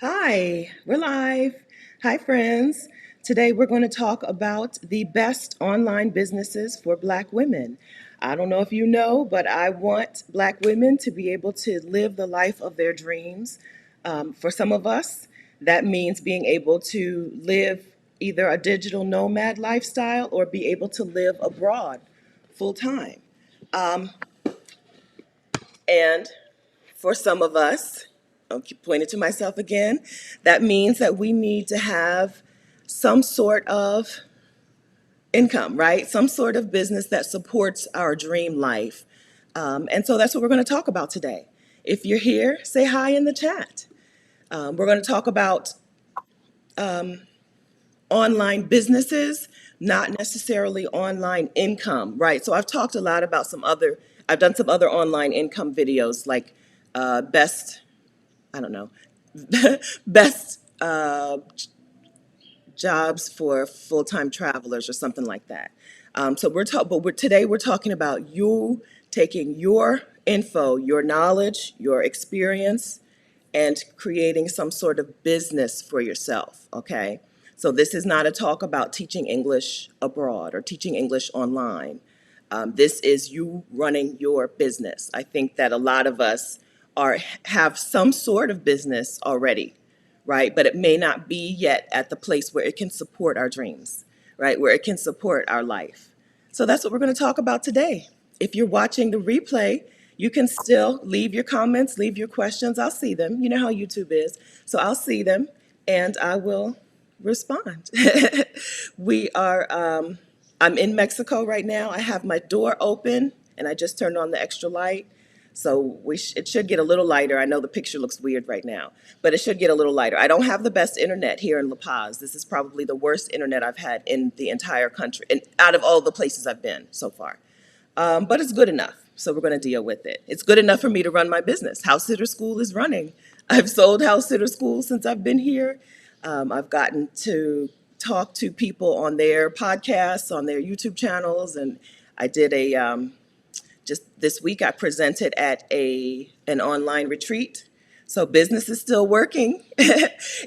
Hi, we're live. Hi, friends. Today we're going to talk about the best online businesses for Black women. I don't know if you know, but I want Black women to be able to live the life of their dreams. For some of us, that means being able to live either a digital nomad lifestyle or be able to live abroad full time. And for some of us, I'll keep pointing to myself again, that means that we need to have some sort of income, right? Some sort of business that supports our dream life. And so that's what we're going to talk about today. If you're here, say hi in the chat. We're going to talk about online businesses, not necessarily online income, right? So I've talked a lot about I've done some other online income videos like best, I don't know, best jobs for full-time travelers or something like that. Today we're talking about you taking your info, your knowledge, your experience, and creating some sort of business for yourself, okay? So this is not a talk about teaching English abroad or teaching English online. This is you running your business. I think that a lot of us have some sort of business already, right? But it may not be yet at the place where it can support our dreams, right? Where it can support our life. So that's what we're going to talk about today. If you're watching the replay, you can still leave your comments, leave your questions. I'll see them. You know how YouTube is. So I'll see them and I will respond. we are, I'm in Mexico right now. I have my door open and I just turned on the extra light. So it should get a little lighter. I know the picture looks weird right now, but it should get a little lighter. I don't have the best internet here in La Paz. This is probably the worst internet I've had in the entire country, and out of all the places I've been so far. But it's good enough, so we're going to deal with it. It's good enough for me to run my business. House Sitter School is running. I've sold House Sitter School since I've been here. I've gotten to talk to people on their podcasts, on their YouTube channels, and I did just this week I presented at an online retreat. So business is still working,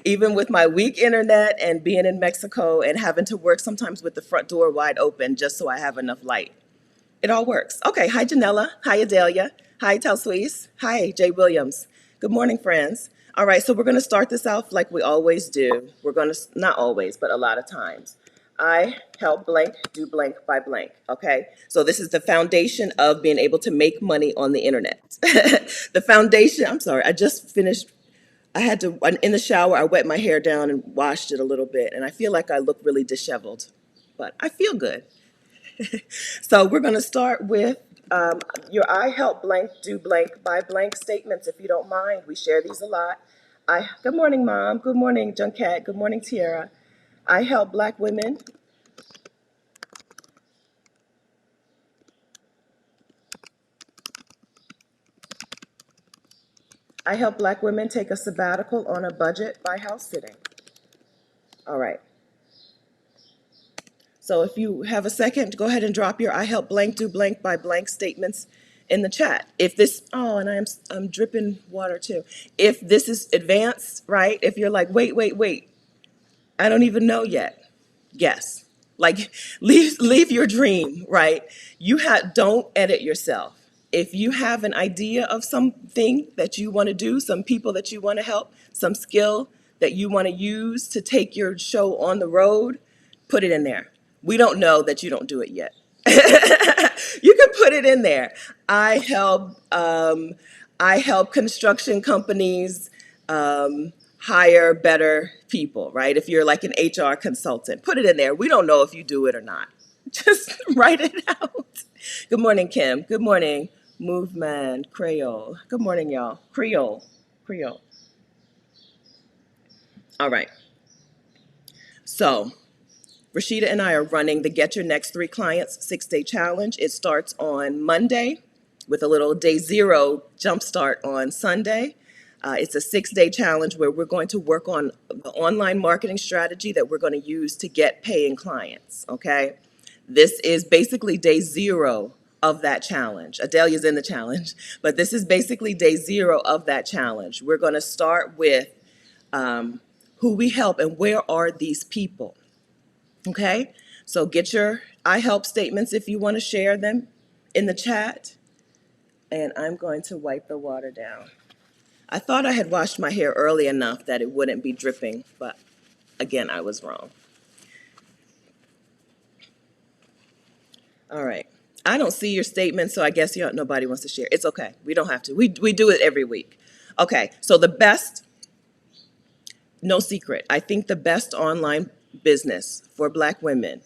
even with my weak internet and being in Mexico and having to work sometimes with the front door wide open just so I have enough light. It all works. Okay, hi Janella, hi Adelia, hi Telsuise, hi Jay Williams. Good morning, friends. All right, so we're going to start this out like we always do. We're going to, not always, but a lot of times. I help blank do blank by blank, okay? So this is the foundation of being able to make money on the internet. The foundation, I'm sorry, I just finished, in the shower, I wet my hair down and washed it a little bit, and I feel like I look really disheveled, but I feel good. So we're going to start with your I help blank do blank by blank statements, if you don't mind. We share these a lot. Good morning, Mom. Good morning, Junket. Good morning, Tiara. I help Black women. I help Black women take a sabbatical on a budget by house sitting. All right. So if you have a second, go ahead and drop your I help blank do blank by blank statements in the chat. If this, oh, and I'm dripping water too. If this is advanced, right? If you're like, wait, I don't even know yet. Yes. Like leave your dream, right? Don't edit yourself. If you have an idea of something that you want to do, some people that you want to help, some skill that you want to use to take your show on the road, put it in there. We don't know that you don't do it yet. You can put it in there. I help I help construction companies hire better people, right? If you're like an HR consultant, put it in there. We don't know if you do it or not. Just write it out. Good morning, Kim. Good morning, Movement Creole. Good morning, y'all. Creole. All right. So Rashida and I are running the Get Your Next 3 Clients 6-day challenge. It starts on Monday with a little day 0 jumpstart on Sunday. It's a 6-day challenge where we're going to work on the online marketing strategy that we're going to use to get paying clients, okay? This is basically day 0 of that challenge. Adelia's in the challenge, but this is basically day 0 of that challenge. We're going to start with who we help and where are these people. Okay, so get your I help statements if you want to share them in the chat. And I'm going to wipe the water down. I thought I had washed my hair early enough that it wouldn't be dripping, but again, I was wrong. All right. I don't see your statement, so I guess nobody wants to share. It's okay. We don't have to. We do it every week. Okay, so the best, no secret, I think the best online business for Black women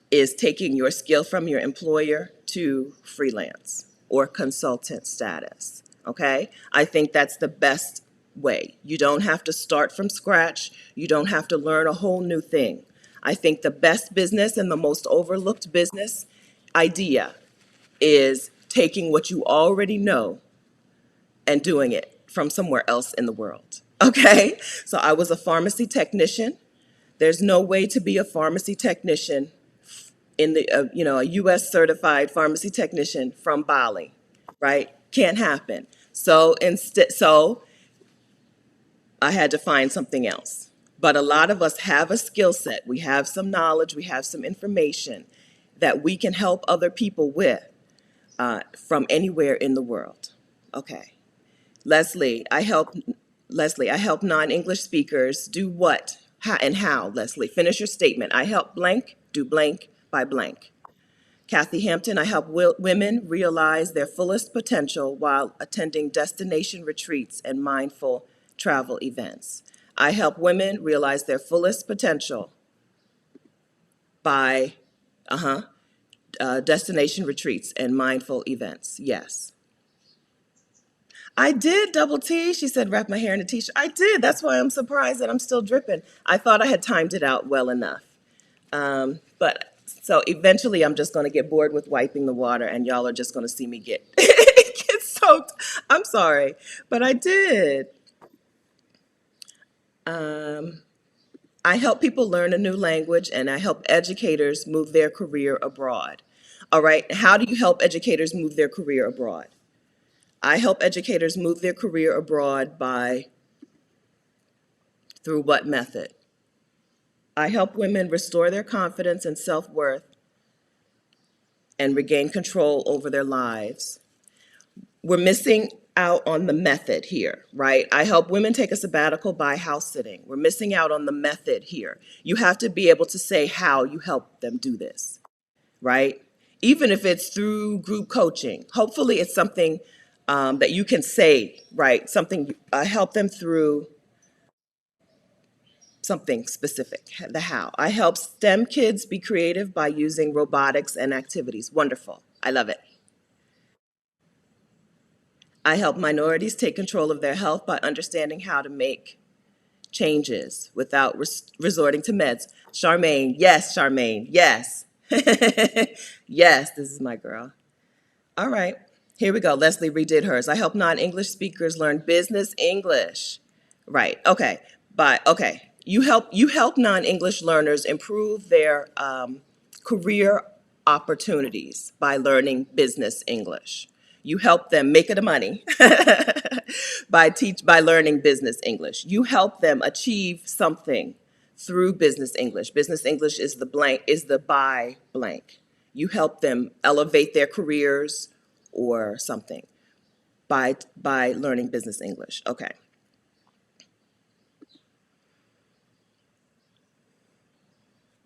is taking your skill from your employer to freelance or consultant status. Okay? I think that's the best way. You don't have to start from scratch. You don't have to learn a whole new thing. I think the best business and the most overlooked business idea is taking what you already know and doing it from somewhere else in the world. Okay? So I was a pharmacy technician. There's no way to be a pharmacy technician in the a U.S. certified pharmacy technician from Bali, right? Can't happen. So I had to find something else. But a lot of us have a skill set. We have some knowledge. We have some information that we can help other people with from anywhere in the world. Okay, Leslie, I help non-English speakers do what and how. Leslie, finish your statement. I help blank do blank by blank. Kathy Hampton, I help women realize their fullest potential while attending destination retreats and mindful travel events. I help women realize their fullest potential by destination retreats and mindful events. Yes. I did, Double T. She said, wrap my hair in a t-shirt. I did. That's why I'm surprised that I'm still dripping. I thought I had timed it out well enough. But so eventually I'm just going to get bored with wiping the water and y'all are just going to see me get, get soaked. I'm sorry, but I did. I help people learn a new language and I help educators move their career abroad. All right, how do you help educators move their career abroad? I help educators move their career abroad through what method? I help women restore their confidence and self-worth and regain control over their lives. We're missing out on the method here, right? I help women take a sabbatical by house sitting. We're missing out on the method here. You have to be able to say how you help them do this, right? Even if it's through group coaching, hopefully it's something that you can say, right? Something, help them through something specific, the how. I help STEM kids be creative by using robotics and activities. Wonderful. I love it. I help minorities take control of their health by understanding how to make changes without resorting to meds. Charmaine, yes, Charmaine, yes. Yes, this is my girl. All right, here we go. Leslie redid hers. I help non-English speakers learn business English. Right, okay, but okay. You help non-English learners improve their career opportunities by learning business English. You help them make it a money by learning business English. You help them achieve something through business English. Business English is the by blank. You help them elevate their careers or something by learning business English. Okay.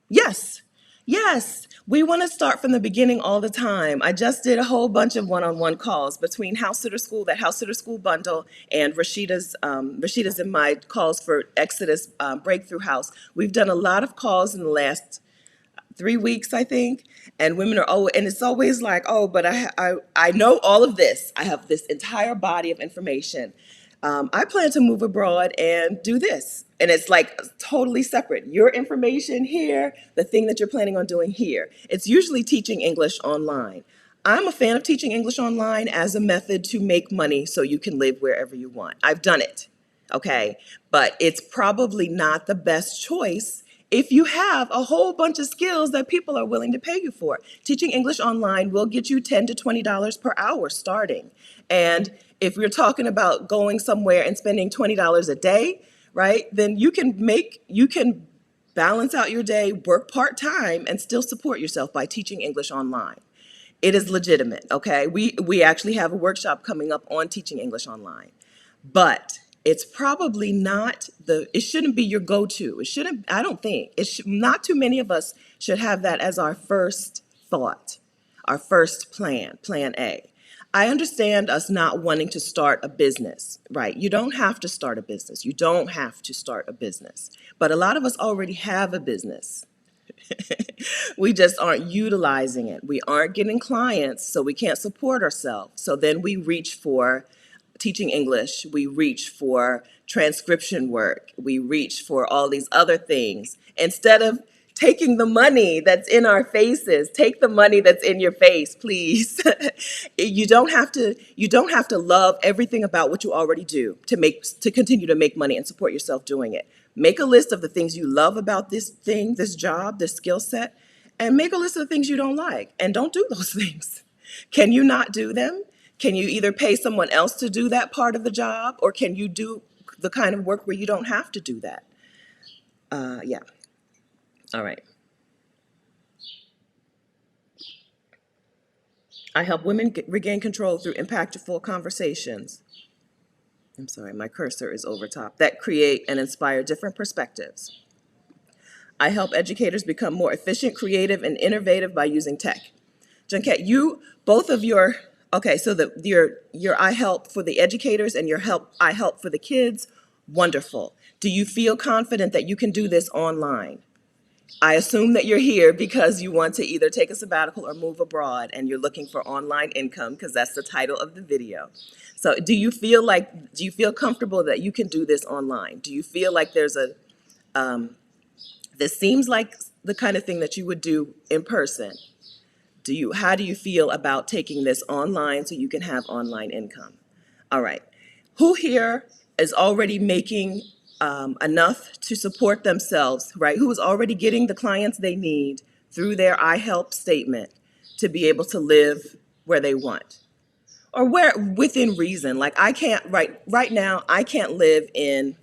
Yes. Yes, we want to start from the beginning all the time. I just did a whole bunch of one-on-one calls between House Sitter School, that House Sitter School bundle, and Rashida's and my calls for Exodus Breakthrough House. We've done a lot of calls in the last 3 weeks, I think, and women are always, and it's always like, oh, but I know all of this. I have this entire body of information. I plan to move abroad and do this. And it's like totally separate. Your information here, the thing that you're planning on doing here. It's usually teaching English online. I'm a fan of teaching English online as a method to make money so you can live wherever you want. I've done it, okay? But it's probably not the best choice if you have a whole bunch of skills that people are willing to pay you for. Teaching English online will get you $10 to $20 per hour starting. And if we're talking about going somewhere and spending $20 a day, right, then you can balance out your day, work part-time, and still support yourself by teaching English online. It is legitimate, okay? We actually have a workshop coming up on teaching English online. But it's probably not it shouldn't be your go-to. It shouldn't, I don't think, not too many of us should have that as our first thought, our first plan A. I understand us not wanting to start a business, right? You don't have to start a business. You don't have to start a business. But a lot of us already have a business. We just aren't utilizing it. We aren't getting clients, so we can't support ourselves. So then we reach for teaching English, we reach for transcription work, we reach for all these other things. Instead of taking the money that's in our faces, take the money that's in your face, please. You don't have to love everything about what you already do to continue to make money and support yourself doing it. Make a list of the things you love about this thing, this job, this skill set, and make a list of the things you don't like, and don't do those things. Can you not do them? Can you either pay someone else to do that part of the job, or can you do the kind of work where you don't have to do that? Yeah. All right. I help women regain control through impactful conversations. I'm sorry, my cursor is over top. That create and inspire different perspectives. I help educators become more efficient, creative, and innovative by using tech. Junket, both of your, okay, so your I help for the educators and I help for the kids, wonderful. Do you feel confident that you can do this online? I assume that you're here because you want to either take a sabbatical or move abroad, and you're looking for online income because that's the title of the video. So do you feel comfortable that you can do this online? Do you feel like this seems like the kind of thing that you would do in person? How do you feel about taking this online so you can have online income? All right. Who here is already making enough to support themselves, right? Who is already getting the clients they need through their I help statement to be able to live where they want? Or where within reason. Like I can't, right now, I can't live in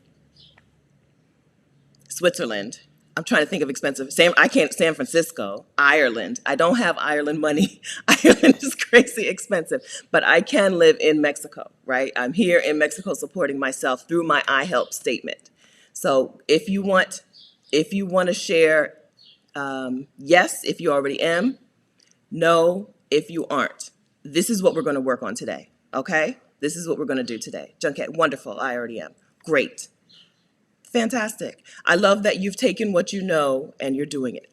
Switzerland. I'm trying to think of expensive. San Francisco, Ireland. I don't have Ireland money. Ireland is crazy expensive, but I can live in Mexico, right? I'm here in Mexico supporting myself through my I help statement. So if you want to share, yes, if you already am, no, if you aren't. This is what we're going to work on today, okay? This is what we're going to do today. Junket, wonderful, I already am. Great. Fantastic. I love that you've taken what you know and you're doing it,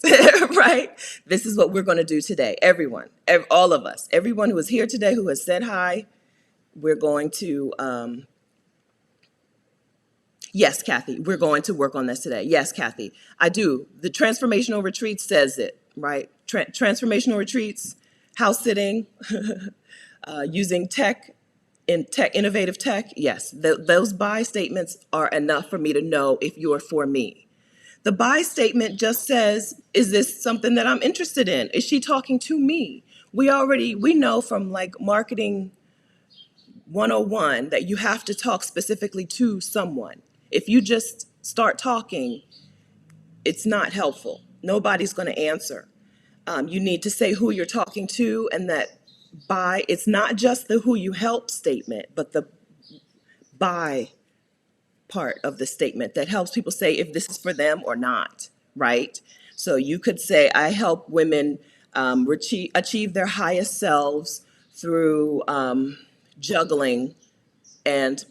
right? This is what we're going to do today. Everyone, all of us, everyone who is here today who has said hi, we're going to, yes, Kathy, we're going to work on this today. Yes, Kathy, I do. The transformational retreat says it, right? Transformational retreats, house sitting, using innovative tech, yes, those buy statements are enough for me to know if you're for me. The buy statement just says, is this something that I'm interested in? Is she talking to me? We know from like marketing 101 that you have to talk specifically to someone. If you just start talking, it's not helpful. Nobody's going to answer. You need to say who you're talking to, and that it's not just the who you help statement, but the by part of the statement that helps people say if this is for them or not, right? So you could say, I help women achieve their highest selves through juggling and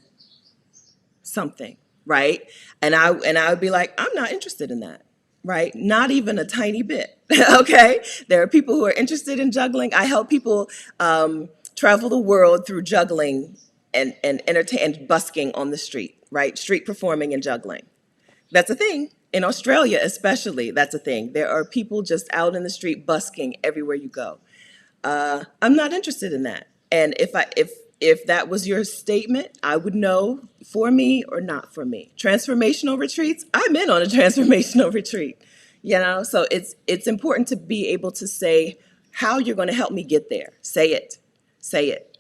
something, right? And I would be like, I'm not interested in that. Right? Not even a tiny bit. Okay? There are people who are interested in juggling. I help people travel the world through juggling and entertain and busking on the street, right? Street performing and juggling. That's a thing. In Australia, especially, that's a thing. There are people just out in the street busking everywhere you go. I'm not interested in that. And if If that was your statement, I would know for me or not for me. Transformational retreats, I'm in on a transformational retreat. So it's important to be able to say how you're going to help me get there. Say it. Say it.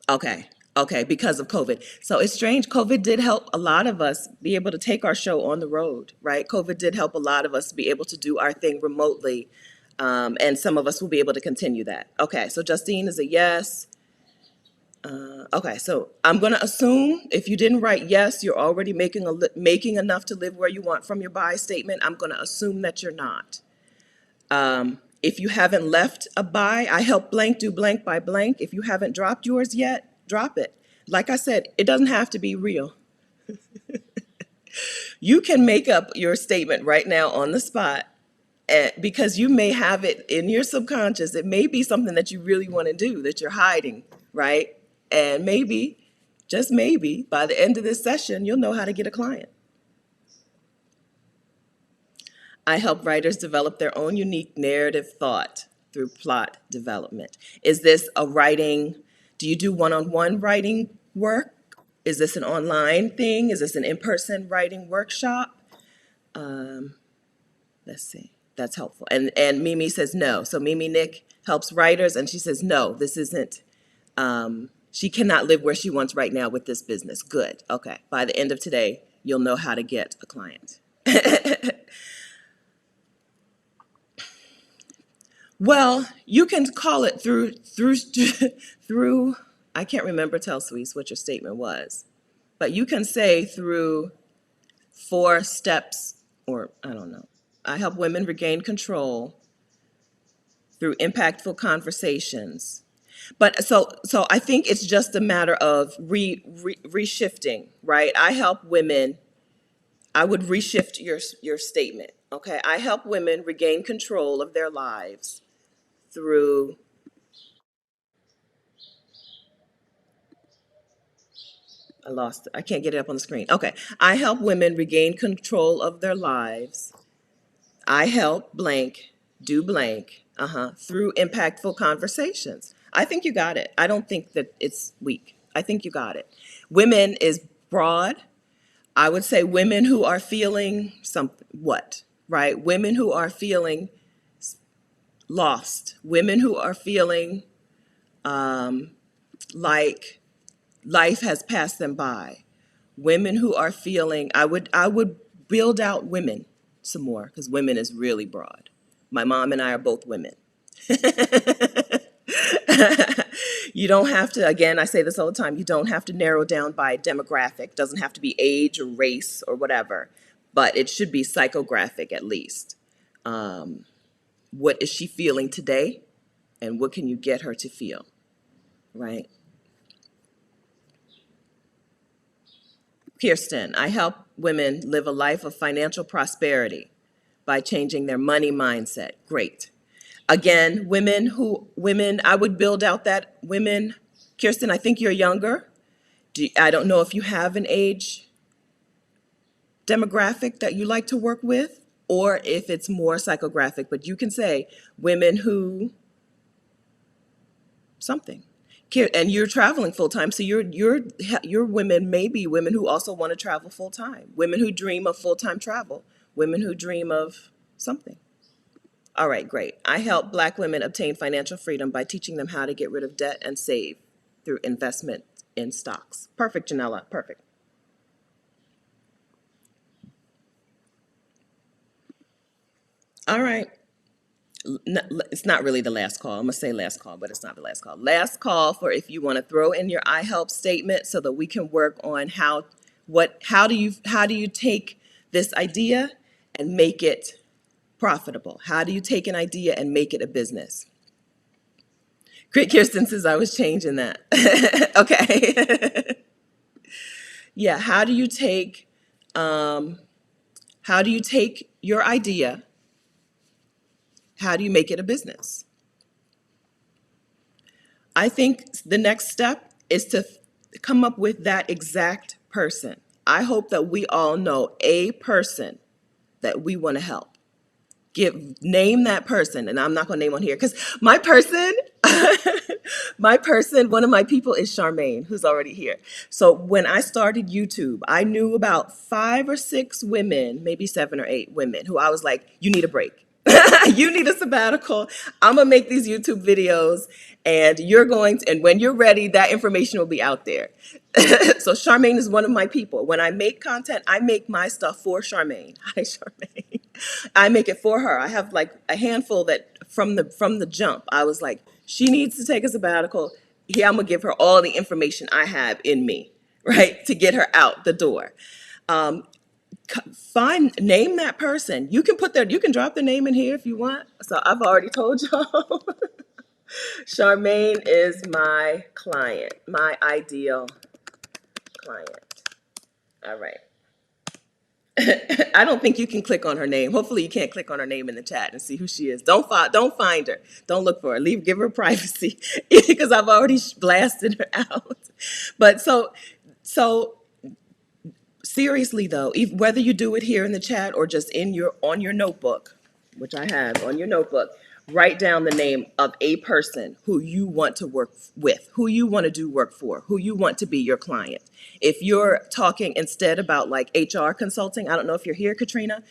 Okay. Okay, because of COVID. So it's strange. COVID did help a lot of us be able to take our show on the road, right? COVID did help a lot of us be able to do our thing remotely. And some of us will be able to continue that. Okay, so Justine is a yes. Okay, so I'm going to assume if you didn't write yes, you're already making enough to live where you want from your buy statement. I'm going to assume that you're not. If you haven't left a buy, I help blank do blank by blank. If you haven't dropped yours yet, drop it. Like I said, it doesn't have to be real. You can make up your statement right now on the spot, because you may have it in your subconscious. It may be something that you really want to do that you're hiding, right? And maybe, just maybe, by the end of this session, you'll know how to get a client. I help writers develop their own unique narrative thought through plot development. Is this a writing? Do you do one-on-one writing work? Is this an online thing? Is this an in-person writing workshop? Let's see. That's helpful. And Mimi says no. So Mimi Nick helps writers, and she says no, this isn't. She cannot live where she wants right now with this business. Good. Okay. By the end of today, you'll know how to get a client. Well, you can call it through. I can't remember, Tell Sweets, what your statement was, but you can say through 4 steps, or I don't know. I help women regain control through impactful conversations. But so I think it's just a matter of reshifting, right? I help women. I would reshift your statement. Okay, I help women regain control of their lives through. I lost it. I can't get it up on the screen. Okay, I help women regain control of their lives. I help blank do blank. Through impactful conversations. I think you got it. I don't think that it's weak. I think you got it. Women is broad. I would say women who are feeling something, what, right? Women who are feeling lost. Women who are feeling like life has passed them by. Women who are feeling, I would build out women some more, because women is really broad. My mom and I are both women. You don't have to, again, I say this all the time, you don't have to narrow down by demographic. Doesn't have to be age or race or whatever, but it should be psychographic at least. What is she feeling today, and what can you get her to feel, right? Kirsten, I help women live a life of financial prosperity by changing their money mindset. Great. Again, women, I would build out that women. Kirsten, I think you're younger. I don't know if you have an age demographic that you like to work with, or if it's more psychographic, but you can say women who something. And you're traveling full time, so your women may be women who also want to travel full time, women who dream of full time travel, women who dream of something. All right, great. I help Black women obtain financial freedom by teaching them how to get rid of debt and save through investment in stocks. Perfect, Janella. Perfect. All right. It's not really the last call. I'm gonna say last call, but it's not the last call. Last call for if you want to throw in your I help statement so that we can work on how do you take this idea and make it profitable? How do you take an idea and make it a business? Kirsten says I was changing that. Okay. Yeah. How do you take your idea? How do you make it a business? I think the next step is to come up with that exact person. I hope that we all know a person that we want to help name that person, and I'm not going to name on here because my person, one of my people is Charmaine, who's already here. So when I started YouTube, I knew about 5 or 6 women, maybe 7 or 8 women, who I was like, you need a break. You need a sabbatical. I'm gonna make these YouTube videos, and and when you're ready, that information will be out there. So Charmaine is one of my people. When I make content, I make my stuff for Charmaine. Hi, Charmaine. I make it for her. I have like a handful that from the jump, I was like, she needs to take a sabbatical. Here, I'm gonna give her all the information I have in me, right, to get her out the door. Name that person. You can drop their name in here if you want. So I've already told y'all. Charmaine is my client, my ideal client. All right. I don't think you can click on her name. Hopefully you can't click on her name in the chat and see who she is. Don't find her. Don't look for her. Give her privacy because I've already blasted her out. But so seriously though, whether you do it here in the chat or just on your notebook, which I have on your notebook, write down the name of a person who you want to work with, who you want to do work for, who you want to be your client. If you're talking instead about like HR consulting, I don't know if you're here, Katrina.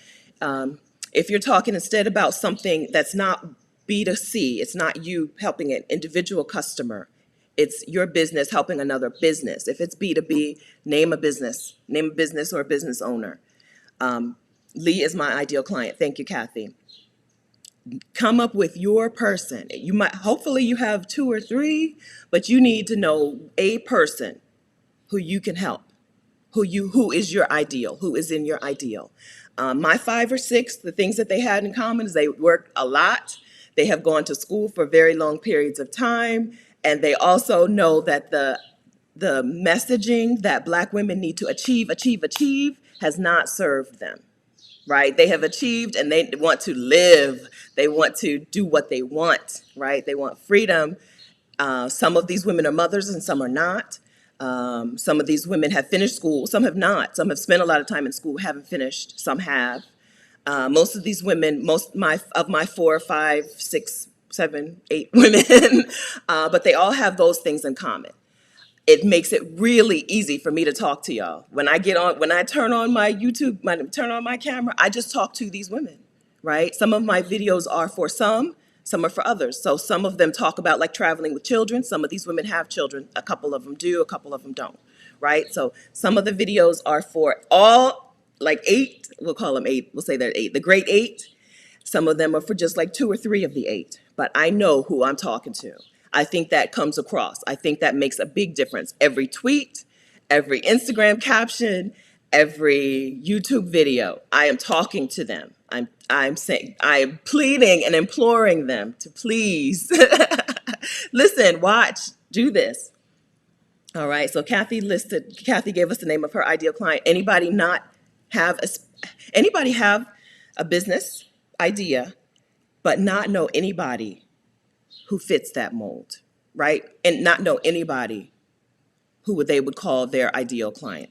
If you're talking instead about something that's not B2C, it's not you helping an individual customer, it's your business helping another business. If it's B2B, name a business or a business owner. Lee is my ideal client. Thank you, Kathy. Come up with your person. Hopefully you have 2 or 3, but you need to know a person who you can help, who is your ideal, who is in your ideal. My 5 or 6, the things that they had in common is they worked a lot. They have gone to school for very long periods of time. And they also know that the messaging that Black women need to achieve has not served them, right? They have achieved and they want to live. They want to do what they want, right? They want freedom. Some of these women are mothers and some are not. Some of these women have finished school, some have not. Some have spent a lot of time in school, haven't finished, some have. Most of these women, of my 4, 5, 6, 7, 8 women, but they all have those things in common. It makes it really easy for me to talk to y'all. When I turn on my YouTube, turn on my camera, I just talk to these women, right? Some of my videos are for some are for others. So some of them talk about like traveling with children. Some of these women have children. A couple of them do, a couple of them don't, right? So some of the videos are for all, like 8, we'll call them 8, we'll say they're 8, the great 8. Some of them are for just like 2 or 3 of the 8, but I know who I'm talking to. I think that comes across. I think that makes a big difference. Every tweet, every Instagram caption, every YouTube video, I am talking to them. I'm saying, I am pleading and imploring them to please listen, watch, do this. All right. So Kathy gave us the name of her ideal client. Anybody have a business idea, but not know anybody who fits that mold, right? And not know anybody who they would call their ideal client.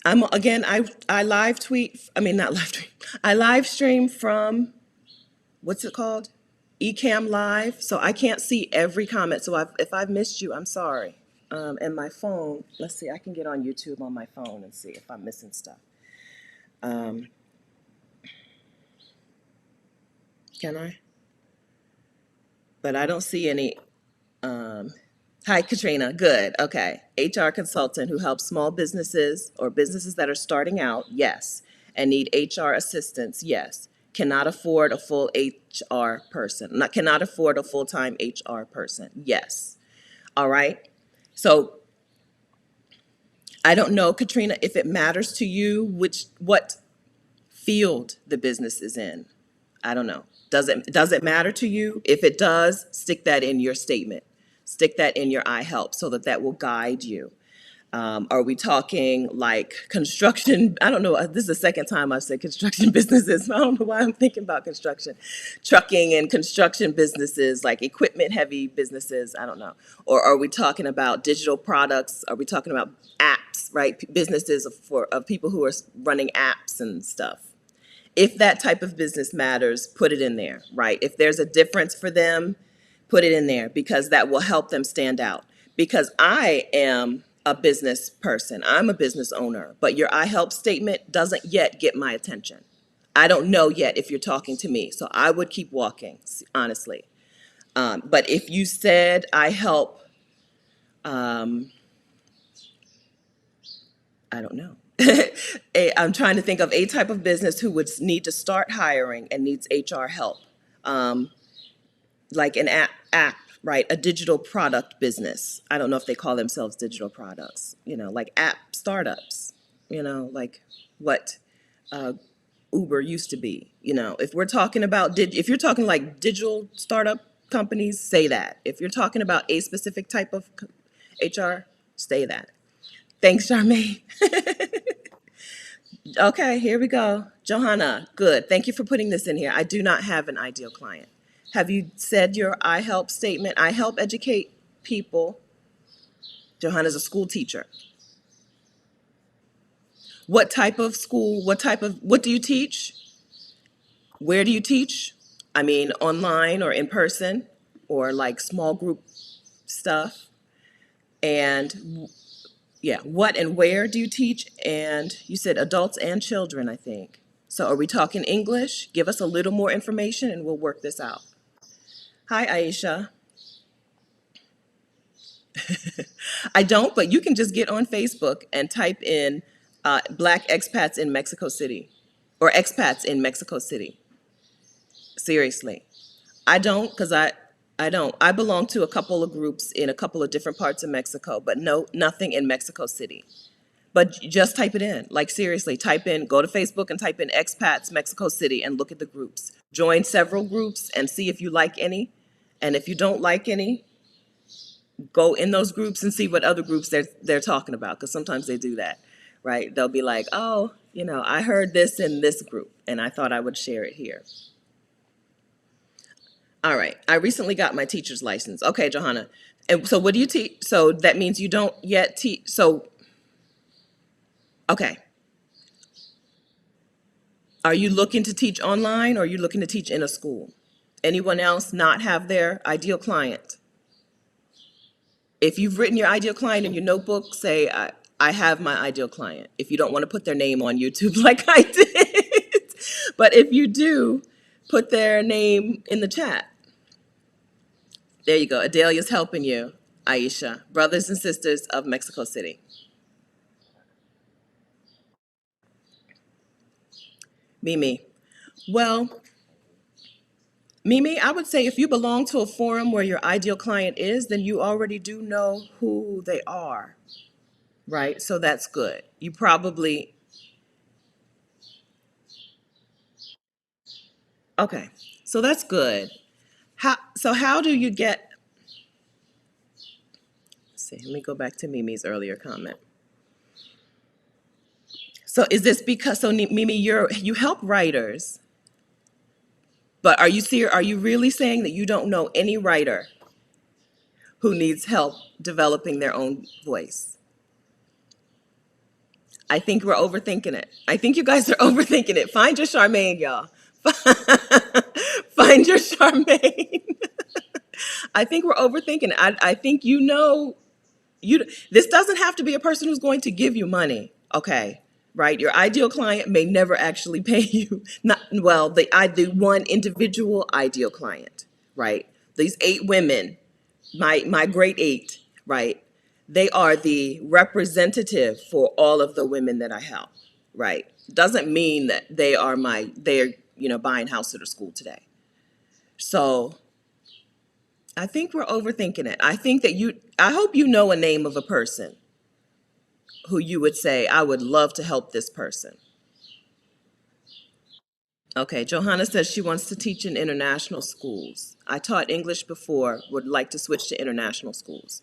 I live tweet, I mean, not live tweet, I live stream from, what's it called? Ecamm Live. So I can't see every comment. So if I've missed you, I'm sorry. And my phone, let's see, I can get on YouTube on my phone and see if I'm missing stuff. Can I? But I don't see any. Hi, Katrina. Good. Okay. HR consultant who helps small businesses or businesses that are starting out, yes. And need HR assistance, yes. Cannot afford a full HR person. Cannot afford a full-time HR person, yes. All right. So I don't know, Katrina, if it matters to you what field the business is in. I don't know. Does it matter to you? If it does, stick that in your statement. Stick that in your I help so that will guide you. Are we talking like construction? I don't know. This is the second time I've said construction businesses. I don't know why I'm thinking about construction. Trucking and construction businesses, like equipment heavy businesses. I don't know. Or are we talking about digital products? Are we talking about apps, right? Businesses of people who are running apps and stuff. If that type of business matters, put it in there, right? If there's a difference for them, put it in there because that will help them stand out. Because I am a business person, I'm a business owner, but your I help statement doesn't yet get my attention. I don't know yet if you're talking to me, so I would keep walking, honestly. But if you said I help, I don't know. I'm trying to think of a type of business who would need to start hiring and needs HR help, like an app, right? A digital product business. I don't know if they call themselves digital products, like app startups, like what Uber used to be. If we're talking about, if you're talking like digital startup companies, say that. If you're talking about a specific type of HR, say that. Thanks, Charmaine. Okay, here we go. Johanna, good. Thank you for putting this in here. I do not have an ideal client. Have you said your I help statement? I help educate people. Johanna's a school teacher. What type of school? What do you teach? Where do you teach? I mean, online or in person or like small group stuff? And yeah, what and where do you teach? And you said adults and children, I think. So are we talking English? Give us a little more information and we'll work this out. Hi, Aisha. I don't, but you can just get on Facebook and type in Black expats in Mexico City or expats in Mexico City. Seriously. I don't because I don't. I belong to a couple of groups in a couple of different parts of Mexico, but no, nothing in Mexico City. But just type it in. Like seriously, go to Facebook and type in expats Mexico City and look at the groups. Join several groups and see if you like any. And if you don't like any, go in those groups and see what other groups they're talking about because sometimes they do that, right? They'll be like, oh, I heard this in this group and I thought I would share it here. All right. I recently got my teacher's license. Okay, Johanna. And so what do you teach? So that means you don't yet teach. So, okay. Are you looking to teach online or are you looking to teach in a school? Anyone else not have their ideal client? If you've written your ideal client in your notebook, say, I have my ideal client. If you don't want to put their name on YouTube like I did. But if you do, put their name in the chat. There you go. Adelia's helping you, Aisha. Brothers and sisters of Mexico City. Mimi. Well, Mimi, I would say if you belong to a forum where your ideal client is, then you already do know who they are, right? So that's good. You probably, okay. So that's good. How do you get, let's see, let me go back to Mimi's earlier comment. So is this because, so Mimi, you help writers, but are you really saying that you don't know any writer who needs help developing their own voice? I think we're overthinking it. I think you guys are overthinking it. Find your Charmaine, y'all. Find your Charmaine. I think we're overthinking it. I think this doesn't have to be a person who's going to give you money, okay? Right? Your ideal client may never actually pay you. Not well, the one individual ideal client, right? These 8 women, my great 8, right? They are the representative for all of the women that I help, right? Doesn't mean that they're buying house at a school today. So I think we're overthinking it. I hope you know a name of a person who you would say, I would love to help this person. Okay, Johanna says she wants to teach in international schools. I taught English before, would like to switch to international schools.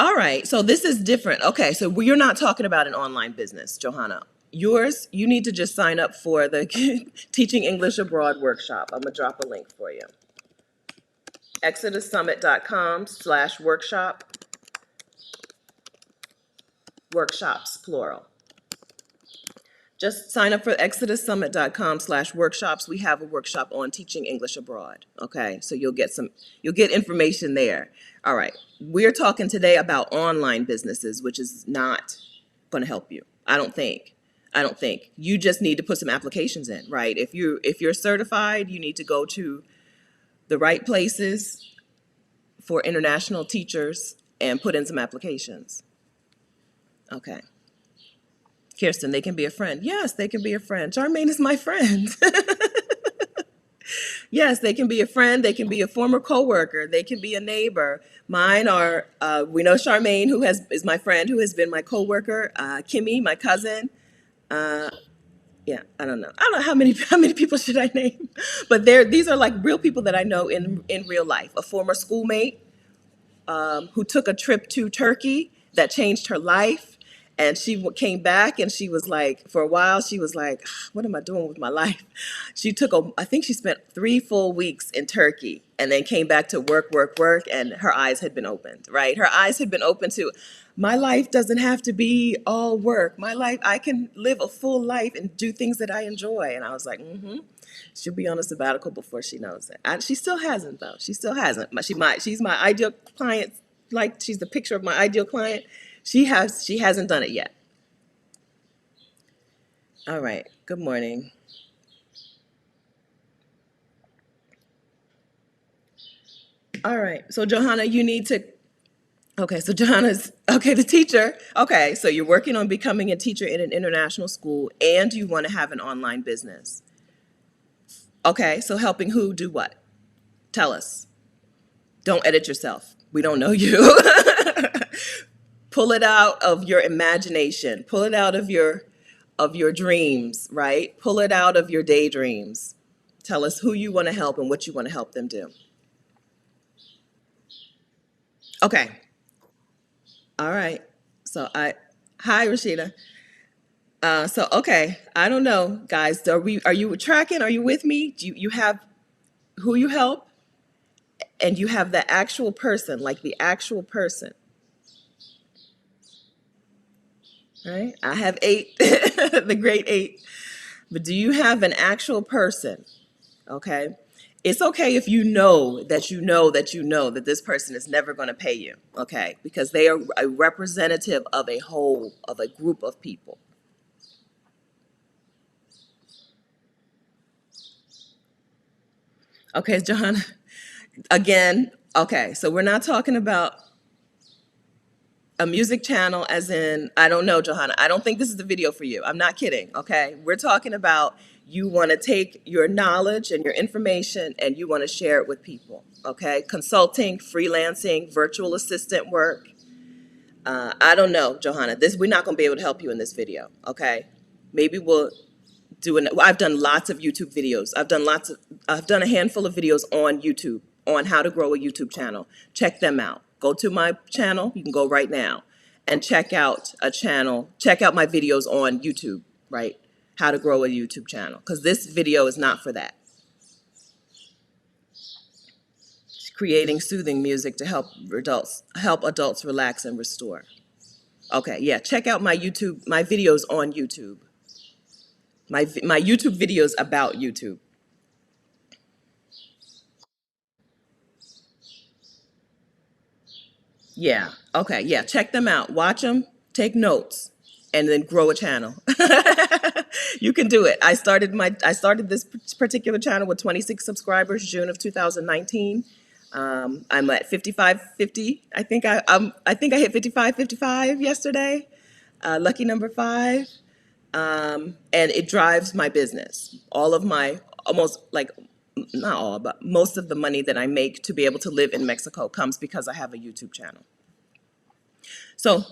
All right, so this is different. Okay, so you're not talking about an online business, Johanna. Yours, you need to just sign up for the Teaching English Abroad workshop. I'm gonna drop a link for you. ExodusSummit.com/workshop, workshops, plural. Just sign up for ExodusSummit.com/workshops. We have a workshop on teaching English abroad. Okay, so you'll get information there. All right, we're talking today about online businesses, which is not going to help you. I don't think. You just need to put some applications in, right? If you're certified, you need to go to the right places for international teachers and put in some applications. Okay. Kirsten, they can be a friend. Yes, they can be a friend. Charmaine is my friend. Yes, they can be a friend. They can be a former coworker. They can be a neighbor. Mine are, we know Charmaine, is my friend, who has been my coworker. Kimmy, my cousin. Yeah, I don't know. I don't know how many people should I name, but these are like real people that I know in real life. A former schoolmate who took a trip to Turkey that changed her life. And she came back and she was like, for a while, she was like, what am I doing with my life? I think she spent 3 full weeks in Turkey and then came back to work, and her eyes had been opened, right? Her eyes had been opened to, my life doesn't have to be all work. My life, I can live a full life and do things that I enjoy. And I was like, she'll be on a sabbatical before she knows it. She still hasn't, though. She still hasn't. She's my ideal client. Like, she's the picture of my ideal client. She hasn't done it yet. All right. Good morning. All right. So Johanna, you need to. Okay. So Johanna's the teacher. Okay. So you're working on becoming a teacher in an international school, and you want to have an online business. Okay. So helping who do what? Tell us. Don't edit yourself. We don't know you. Pull it out of your imagination. Pull it out of your dreams, right? Pull it out of your daydreams. Tell us who you want to help and what you want to help them do. Okay. All right. Hi, Rashida. Okay. I don't know, guys. Are you tracking? Are you with me? Do you have who you help? And you have the actual person, like the actual person. Right? I have 8, the great 8. But do you have an actual person? Okay. It's okay if you know that this person is never going to pay you. Okay. Because they are a representative of a group of people. Okay, Johanna. Again, okay. So we're not talking about a music channel as in, I don't know, Johanna. I don't think this is the video for you. I'm not kidding, okay? We're talking about you want to take your knowledge and your information and you want to share it with people, okay? Consulting, freelancing, virtual assistant work. I don't know, Johanna. We're not going to be able to help you in this video, okay? Maybe we'll I've done lots of YouTube videos. I've done a handful of videos on YouTube on how to grow a YouTube channel. Check them out. Go to my channel. You can go right now and check out my videos on YouTube, right? How to grow a YouTube channel. Because this video is not for that. Creating soothing music to help adults relax and restore. Okay, yeah, check out my videos on YouTube. My YouTube videos about YouTube. Yeah. Okay. Yeah. Check them out. Watch them. Take notes, and then grow a channel. You can do it. I started this particular channel with 26 subscribers, June of 2019. I'm at 5550. I think I hit 5555 yesterday. Lucky number 5. And it drives my business. All of my, almost like, not all, but most of the money that I make to be able to live in Mexico comes because I have a YouTube channel. So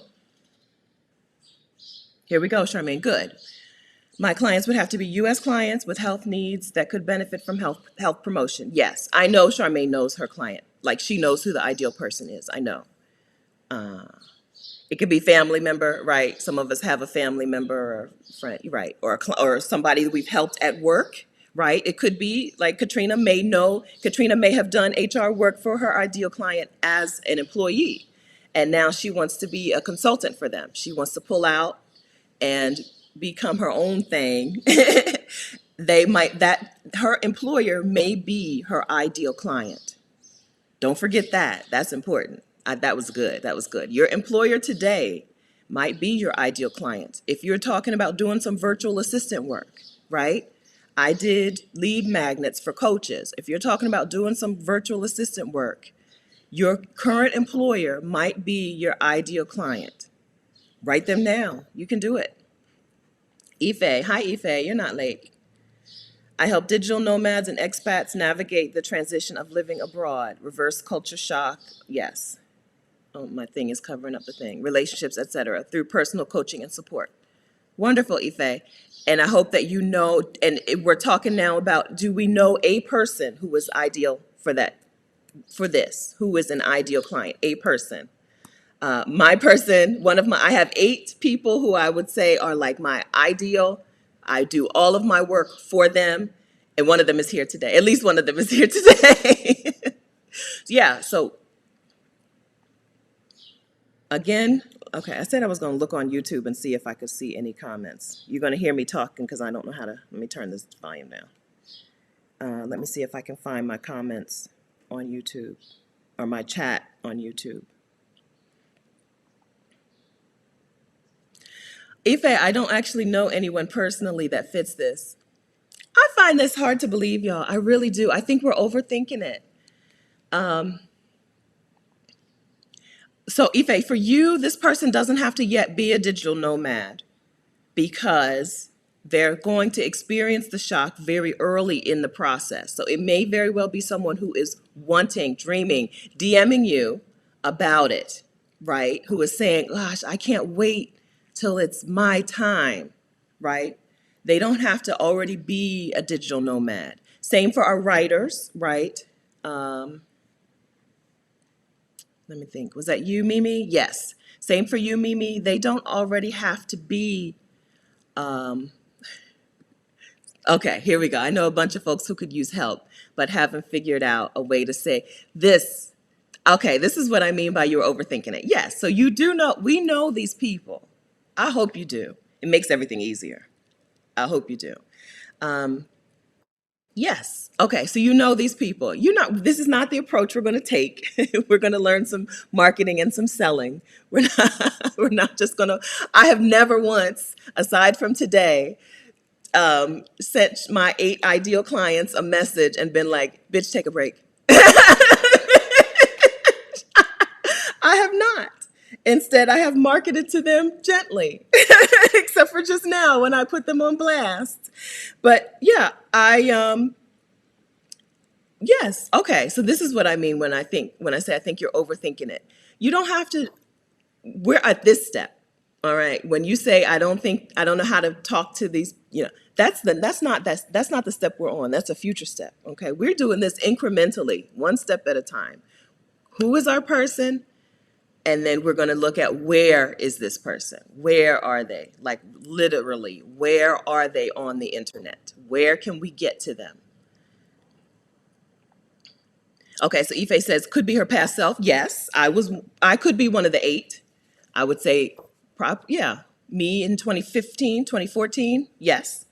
here we go, Charmaine. Good. My clients would have to be U.S. clients with health needs that could benefit from health promotion. Yes, I know Charmaine knows her client. Like, she knows who the ideal person is. I know. It could be family member, right? Some of us have a family member or friend, right? Or or somebody that we've helped at work, right? It could be like Katrina may have done HR work for her ideal client as an employee, and now she wants to be a consultant for them. She wants to pull out and become her own thing. They might that her employer may be her ideal client. Don't forget that. That's important. That was good. That was good. Your employer today might be your ideal client. If you're talking about doing some virtual assistant work, right? I did lead magnets for coaches. If you're talking about doing some virtual assistant work, your current employer might be your ideal client. Write them down. You can do it. Ife, hi Ife, you're not late. I help digital nomads and expats navigate the transition of living abroad, reverse culture shock, yes. Oh, my thing is covering up the thing, relationships, etc., through personal coaching and support. Wonderful, Ife. And I hope that you know, and we're talking now about, do we know a person who is ideal for that, for this, who is an ideal client, a person? My person, I have 8 people who I would say are like my ideal. I do all of my work for them, and one of them is here today. At least one of them is here today. Yeah, so again, okay, I said I was going to look on YouTube and see if I could see any comments. You're going to hear me talking because I don't know how to, let me turn this volume down. Let me see if I can find my comments on YouTube or my chat on YouTube. Ife, I don't actually know anyone personally that fits this. I find this hard to believe, y'all. I really do. I think we're overthinking it. So Ife, for you, this person doesn't have to yet be a digital nomad because they're going to experience the shock very early in the process. So it may very well be someone who is wanting, dreaming, DMing you about it, right? Who is saying, gosh, I can't wait till it's my time, right? They don't have to already be a digital nomad. Same for our writers, right? Let me think. Was that you, Mimi? Yes. Same for you, Mimi. They don't already have to be. Okay, here we go. I know a bunch of folks who could use help, but haven't figured out a way to say this. Okay, this is what I mean by you're overthinking it. Yes, so you do know, we know these people. I hope you do. It makes everything easier. I hope you do. Yes. Okay. So you know these people. This is not the approach we're going to take. We're going to learn some marketing and some selling. We're not just going to, I have never once, aside from today, sent my 8 ideal clients a message and been like, bitch, take a break. I have not. Instead, I have marketed to them gently, except for just now when I put them on blast. But yeah, yes. Okay. So this is what I mean when I say I think you're overthinking it. You don't have to, we're at this step. All right. When you say I don't know how to talk to these, that's not the step we're on. That's a future step. Okay. We're doing this incrementally, one step at a time. Who is our person? And then we're going to look at where is this person? Where are they? Like literally, where are they on the internet? Where can we get to them? Okay, so Ife says, could be her past self. Yes, I could be one of the 8. I would say, yeah, me in 2015, 2014. Yes.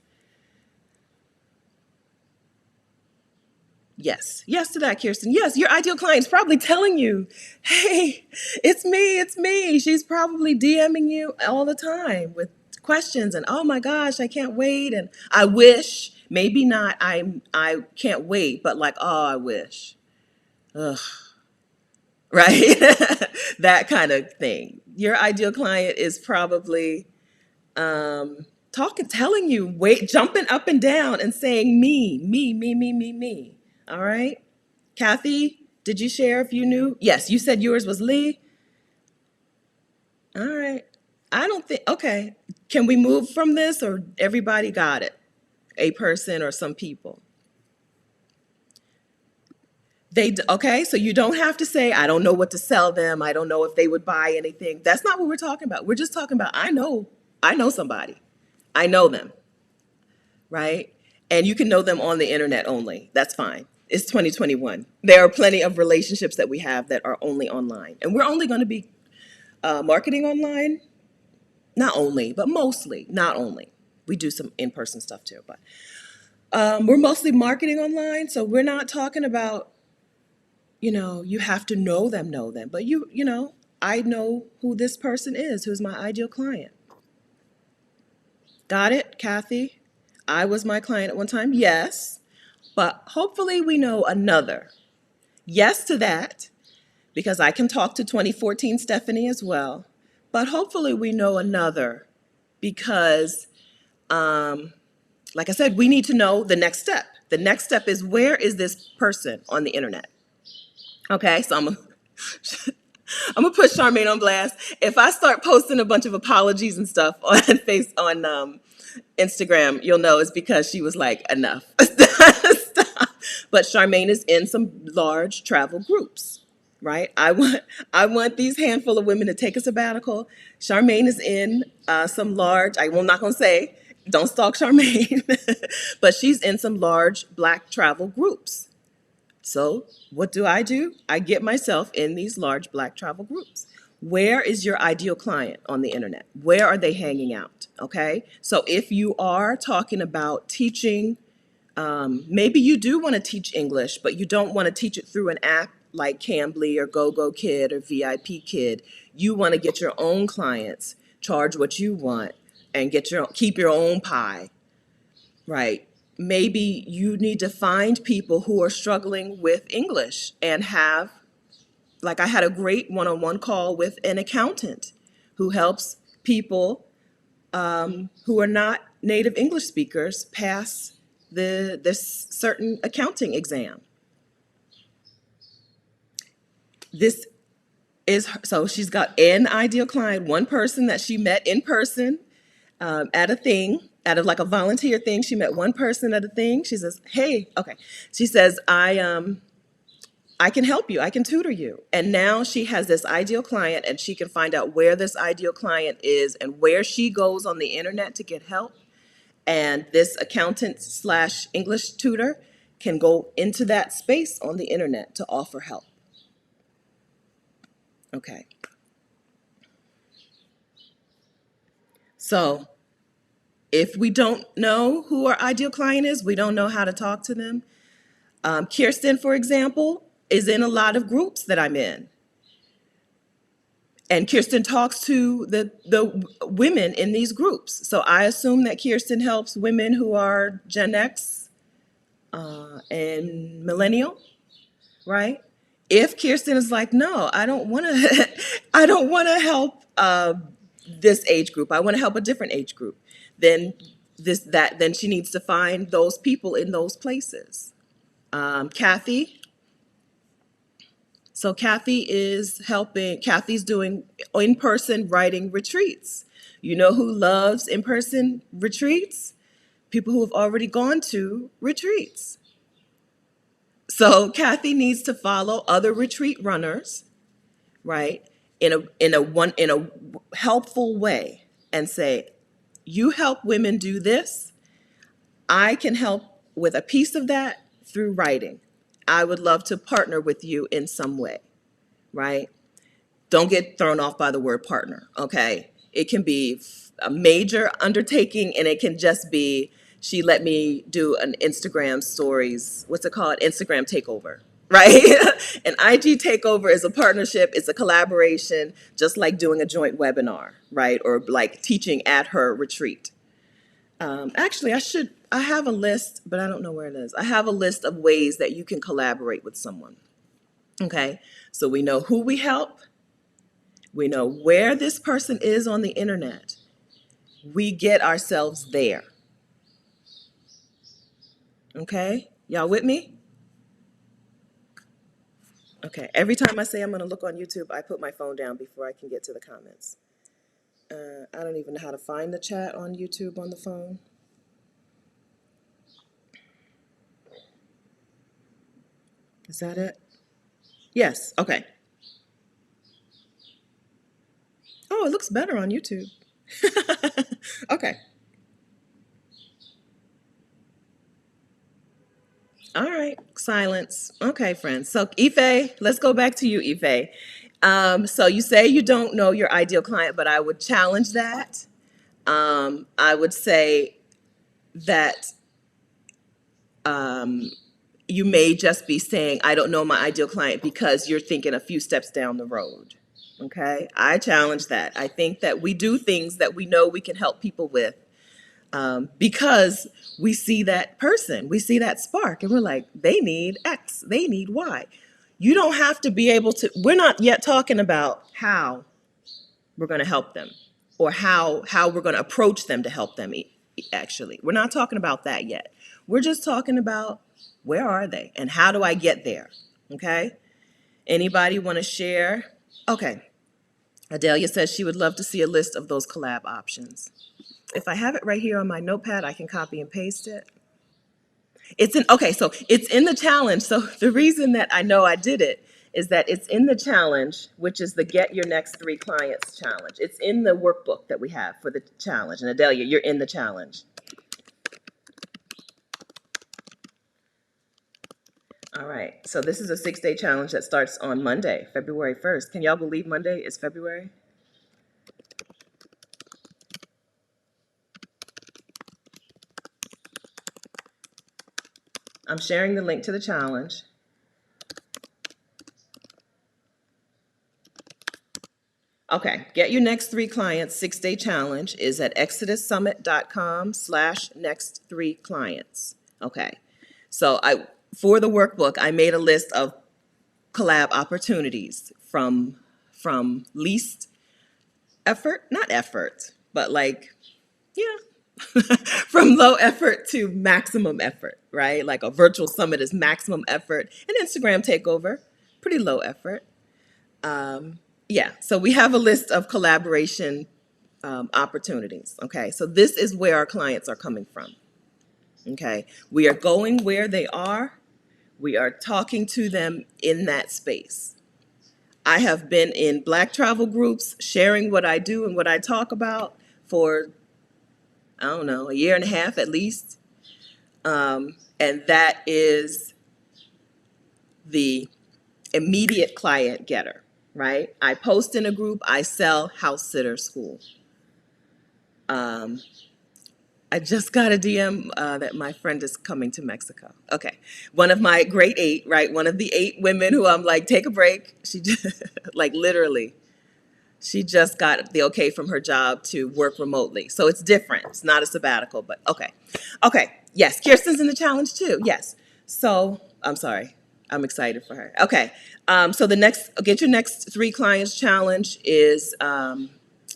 Yes. Yes to that, Kirsten. Yes, your ideal client's probably telling you, hey, it's me, it's me. She's probably DMing you all the time with questions and, oh my gosh, I can't wait. And I wish, maybe not, I can't wait, but like, oh, I wish. Ugh. Right? That kind of thing. Your ideal client is probably telling you, jumping up and down and saying me, me, me, me, me, me. All right? Kathy, did you share if you knew? Yes, you said yours was Lee. All right. I don't think, okay. Can we move from this or everybody got it? A person or some people? Okay, so you don't have to say, I don't know what to sell them. I don't know if they would buy anything. That's not what we're talking about. We're just talking about, I know somebody. I know them, right? And you can know them on the internet only. That's fine. It's 2021. There are plenty of relationships that we have that are only online. And we're only going to be marketing online, not only, but mostly, not only. We do some in-person stuff too, but we're mostly marketing online. So we're not talking about, you have to know them. But I know who this person is, who's my ideal client. Got it, Kathy? I was my client at one time, yes. But hopefully we know another. Yes to that, because I can talk to 2014 Stephanie as well. But hopefully we know another because, like I said, we need to know the next step. The next step is, where is this person on the internet? Okay, so I'm gonna put Charmaine on blast. If I start posting a bunch of apologies and stuff on Instagram, you'll know it's because she was like, enough. Stop. But Charmaine is in some large travel groups, right? I want these handful of women to take a sabbatical. Charmaine is in some large. I'm not gonna say, don't stalk Charmaine, but she's in some large Black travel groups. So what do? I get myself in these large Black travel groups. Where is your ideal client on the internet? Where are they hanging out? Okay. So if you are talking about teaching, maybe you do want to teach English, but you don't want to teach it through an app like Cambly or GoGo Kid or VIP Kid. You want to get your own clients, charge what you want, and keep your own pie. Right. Maybe you need to find people who are struggling with English and like I had a great one-on-one call with an accountant who helps people who are not native English speakers pass this certain accounting exam. This so she's got an ideal client, one person that she met in person at a thing, at like a volunteer thing. She met one person at a thing. She says, "Hey, okay." She says, I can help you. I can tutor you." And now she has this ideal client, and she can find out where this ideal client is and where she goes on the internet to get help. And this accountant slash English tutor can go into that space on the internet to offer help. Okay. So if we don't know who our ideal client is, we don't know how to talk to them. Kirsten, for example, is in a lot of groups that I'm in. And Kirsten talks to the women in these groups. So I assume that Kirsten helps women who are Gen X and millennial, right? If Kirsten is like, no, I don't want to, I don't want to help this age group. I want to help a different age group. Then then she needs to find those people in those places. Kathy. So Kathy's doing in-person writing retreats. You know who loves in-person retreats? People who have already gone to retreats. So Kathy needs to follow other retreat runners, right? In a helpful way and say, you help women do this. I can help with a piece of that through writing. I would love to partner with you in some way, right? Don't get thrown off by the word partner, okay? It can be a major undertaking, and it can just be, she let me do an Instagram stories, what's it called? Instagram takeover, right? An IG takeover is a partnership, it's a collaboration, just like doing a joint webinar, right? Or like teaching at her retreat. Actually, I have a list, but I don't know where it is. I have a list of ways that you can collaborate with someone, okay? So we know who we help. We know where this person is on the internet. We get ourselves there. Okay? Y'all with me? Okay. Every time I say I'm going to look on YouTube, I put my phone down before I can get to the comments. I don't even know how to find the chat on YouTube on the phone. Is that it? Yes. Okay. Oh, it looks better on YouTube. Okay. All right. Silence. Okay, friends. So, Ife, let's go back to you, Ife. So, you say you don't know your ideal client, but I would challenge that. I would say that you may just be saying, I don't know my ideal client because you're thinking a few steps down the road. Okay. I challenge that. I think that we do things that we know we can help people with because we see that person, we see that spark, and we're like, they need X, they need Y. You don't have to be able to, we're not yet talking about how we're going to help them or how we're going to approach them to help them actually. We're not talking about that yet. We're just talking about where are they and how do I get there? Okay? Anybody want to share? Okay. Adelia says she would love to see a list of those collab options. If I have it right here on my notepad, I can copy and paste it. It's in, okay, so it's in the challenge. So the reason that I know I did it is that it's in the challenge, which is the Get Your Next Three Clients challenge. It's in the workbook that we have for the challenge. And Adelia, you're in the challenge. All right, so this is a 6-day challenge that starts on Monday, February 1st. Can y'all believe Monday is February? I'm sharing the link to the challenge. Okay, Get Your Next Three Clients 6-day challenge is at exodussummit.com/next3clients. Okay, so for the workbook, I made a list of collab opportunities from least effort, not effort, but like, yeah, from low effort to maximum effort, right? Like a virtual summit is maximum effort, an Instagram takeover, pretty low effort. Yeah, so we have a list of collaboration opportunities. Okay, so this is where our clients are coming from. Okay, we are going where they are, we are talking to them in that space. I have been in Black travel groups sharing what I do and what I talk about for, I don't know, a year and a half at least. And that is the immediate client getter, right? I post in a group, I sell house sitter school. I just got a DM that my friend is coming to Mexico. Okay. One of my great 8, right? One of the 8 women who I'm like, take a break. She just, like literally, she just got the okay from her job to work remotely. So it's different. It's not a sabbatical, but okay. Okay. Yes. Kirsten's in the challenge too. Yes. So I'm sorry. I'm excited for her. Okay. So the next, Get Your Next Three Clients challenge is, no,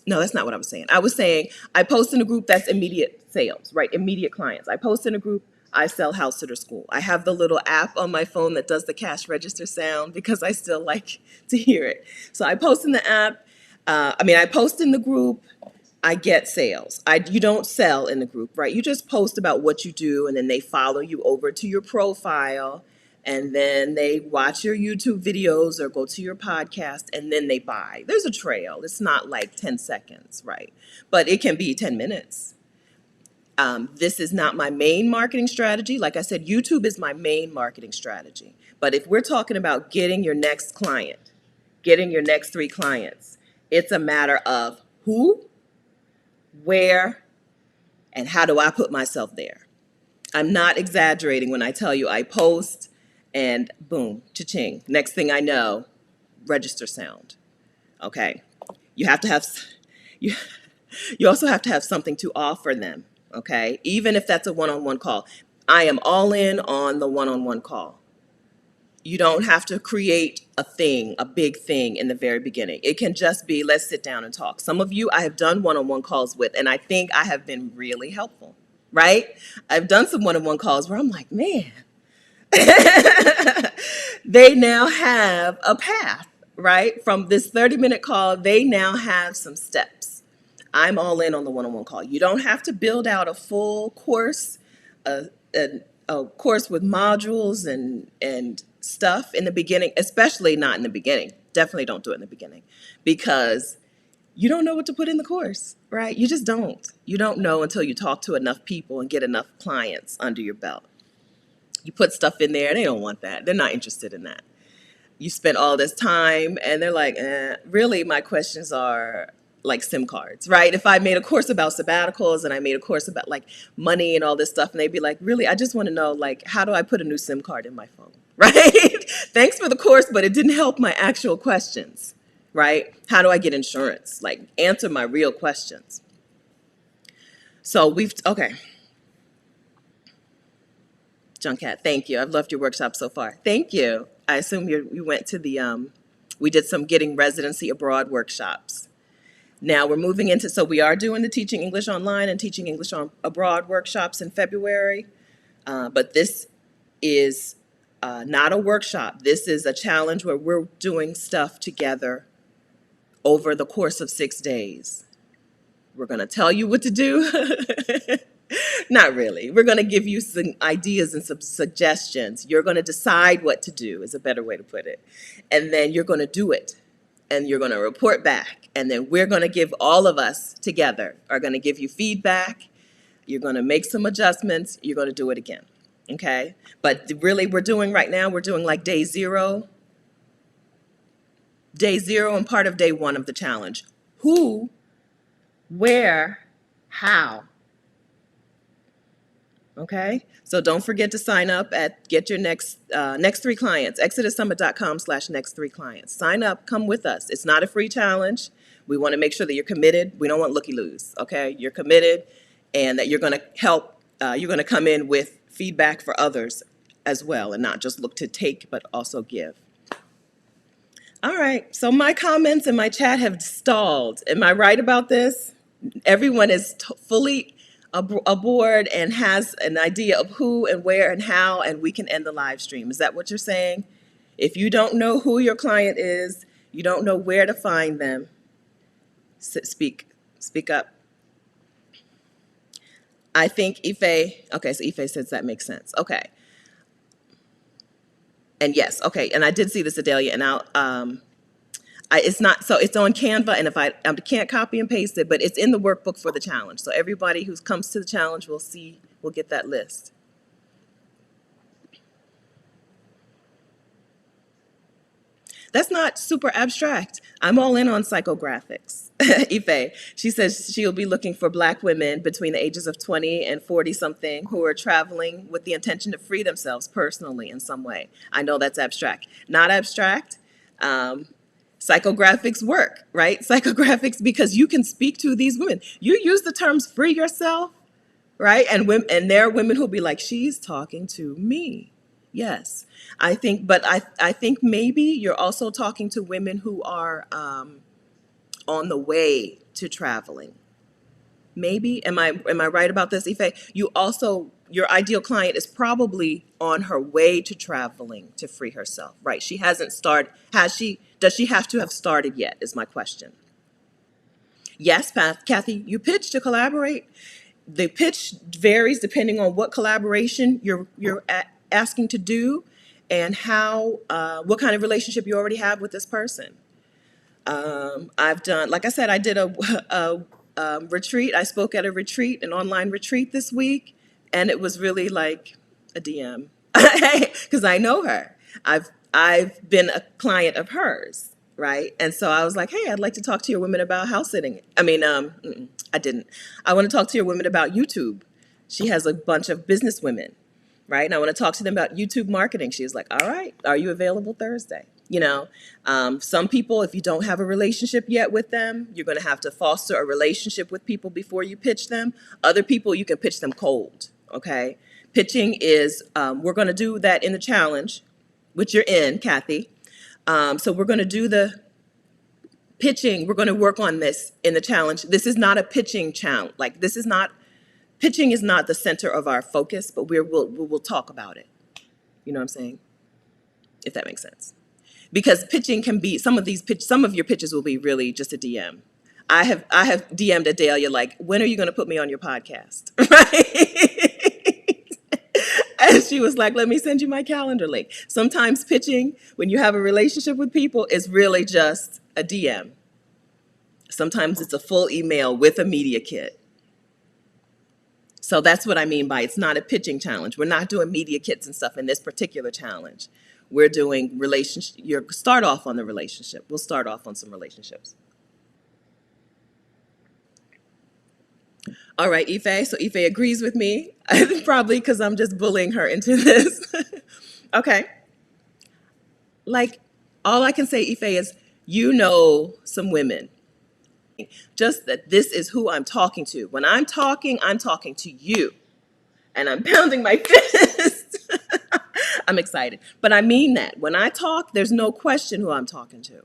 that's not what I was saying. I was saying I post in a group that's immediate sales, right? Immediate clients. I post in a group, I sell house sitter school. I have the little app on my phone that does the cash register sound because I still like to hear it. So I post in the app. I post in the group, I get sales. You don't sell in the group, right? You just post about what you do, and then they follow you over to your profile, and then they watch your YouTube videos or go to your podcast, and then they buy. There's a trail. It's not like 10 seconds, right? But it can be 10 minutes. This is not my main marketing strategy. Like I said, YouTube is my main marketing strategy. But if we're talking about getting your next client, getting your next 3 clients, it's a matter of who, where, and how do I put myself there. I'm not exaggerating when I tell you I post and boom, cha-ching. Next thing I know, register sound. Okay. You have to have, you, you also have to have something to offer them. Okay. Even if that's a one-on-one call. I am all in on the one-on-one call. You don't have to create a big thing in the very beginning. It can just be, let's sit down and talk. Some of you I have done one-on-one calls with, and I think I have been really helpful, right? I've done some one-on-one calls where I'm like, man, they now have a path, right? From this 30-minute call, they now have some steps. I'm all in on the one-on-one call. You don't have to build out a full course, a course with modules and stuff in the beginning, especially not in the beginning. Definitely don't do it in the beginning, because you don't know what to put in the course, right? You just don't. You don't know until you talk to enough people and get enough clients under your belt. You put stuff in there, they don't want that. They're not interested in that. You spent all this time and they're like, really, my questions are like SIM cards, right? If I made a course about sabbaticals and I made a course about like money and all this stuff, and they'd be like, really, I just want to know, like, how do I put a new SIM card in my phone, right? Thanks for the course, but it didn't help my actual questions, right? How do I get insurance? Like, answer my real questions. So okay. Junkat, thank you. I've loved your workshop so far. Thank you. I assume you went to we did some getting residency abroad workshops. Now we're moving into, so we are doing the teaching English online and teaching English abroad workshops in February. But this is not a workshop. This is a challenge where we're doing stuff together over the course of 6 days. We're going to tell you what to do. Not really. We're going to give you some ideas and some suggestions. You're going to decide what to do, is a better way to put it. And then you're going to do it. And you're going to report back. And then we're going to give, all of us together are going to give you feedback. You're going to make some adjustments. You're going to do it again. Okay? But really, we're doing like day zero. Day zero and part of day one of the challenge. Who, where, how. Okay, so don't forget to sign up at get your next 3 clients, exodussummit.com/next 3 clients. Sign up, come with us. It's not a free challenge. We want to make sure that you're committed. We don't want looky-loos, okay? You're committed and that you're going to help, you're going to come in with feedback for others as well and not just look to take, but also give. All right, so my comments in my chat have stalled. Am I right about this? Everyone is fully aboard and has an idea of who and where and how, and we can end the live stream. Is that what you're saying? If you don't know who your client is, you don't know where to find them, speak up. I think Ife, okay, so Ife says that makes sense. Okay. And yes, okay, and I did see this, Adelia, and it's not, so it's on Canva, and if I can't copy and paste it, but it's in the workbook for the challenge. So everybody who comes to the challenge will get that list. That's not super abstract. I'm all in on psychographics. Ife, she says she'll be looking for Black women between the ages of 20 and 40-something who are traveling with the intention to free themselves personally in some way. I know that's abstract. Not abstract. Psychographics work, right? Psychographics, because you can speak to these women. You use the terms free yourself, right? And there are women who'll be like, she's talking to me. Yes, I think, but I think maybe you're also talking to women who are on the way to traveling. Maybe, am I right about this, Ife? Your ideal client is probably on her way to traveling to free herself, right? She hasn't started, does she have to have started yet, is my question. Yes, Kathy, you pitch to collaborate. The pitch varies depending on what collaboration you're asking to do and what kind of relationship you already have with this person. I've done, like I said, I did a retreat. I spoke at a retreat, an online retreat this week, and it was really like a DM because I know her. I've been a client of hers, right? And so I was like, hey, I'd like to talk to your women about house sitting. I mean, I didn't. I want to talk to your women about YouTube. She has a bunch of business women, right? And I want to talk to them about YouTube marketing. She was like, all right, are you available Thursday? You know, some people, if you don't have a relationship yet with them, you're going to have to foster a relationship with people before you pitch them. Other people, you can pitch them cold, okay? Pitching is, we're going to do that in the challenge, which you're in, Kathy. So we're going to do the pitching. We're going to work on this in the challenge. This is not a pitching challenge. Like, pitching is not the center of our focus, but we'll talk about it. You know what I'm saying? If that makes sense. Because pitching can be, some of your pitches will be really just a DM. I have DM'd Adelia like, when are you going to put me on your podcast? Right? And She was like, let me send you my calendar link. Sometimes pitching, when you have a relationship with people, is really just a DM. Sometimes it's a full email with a media kit. So that's what I mean by it's not a pitching challenge. We're not doing media kits and stuff in this particular challenge. We're doing relationship. You start off on the relationship. We'll start off on some relationships. All right, Ife. So Ife agrees with me, probably because I'm just bullying her into this. Okay. Like, all I can say, Ife, is you know some women. Just that this is who I'm talking to. When I'm talking to you. And I'm pounding my fist. I'm excited. But I mean that. When I talk, there's no question who I'm talking to.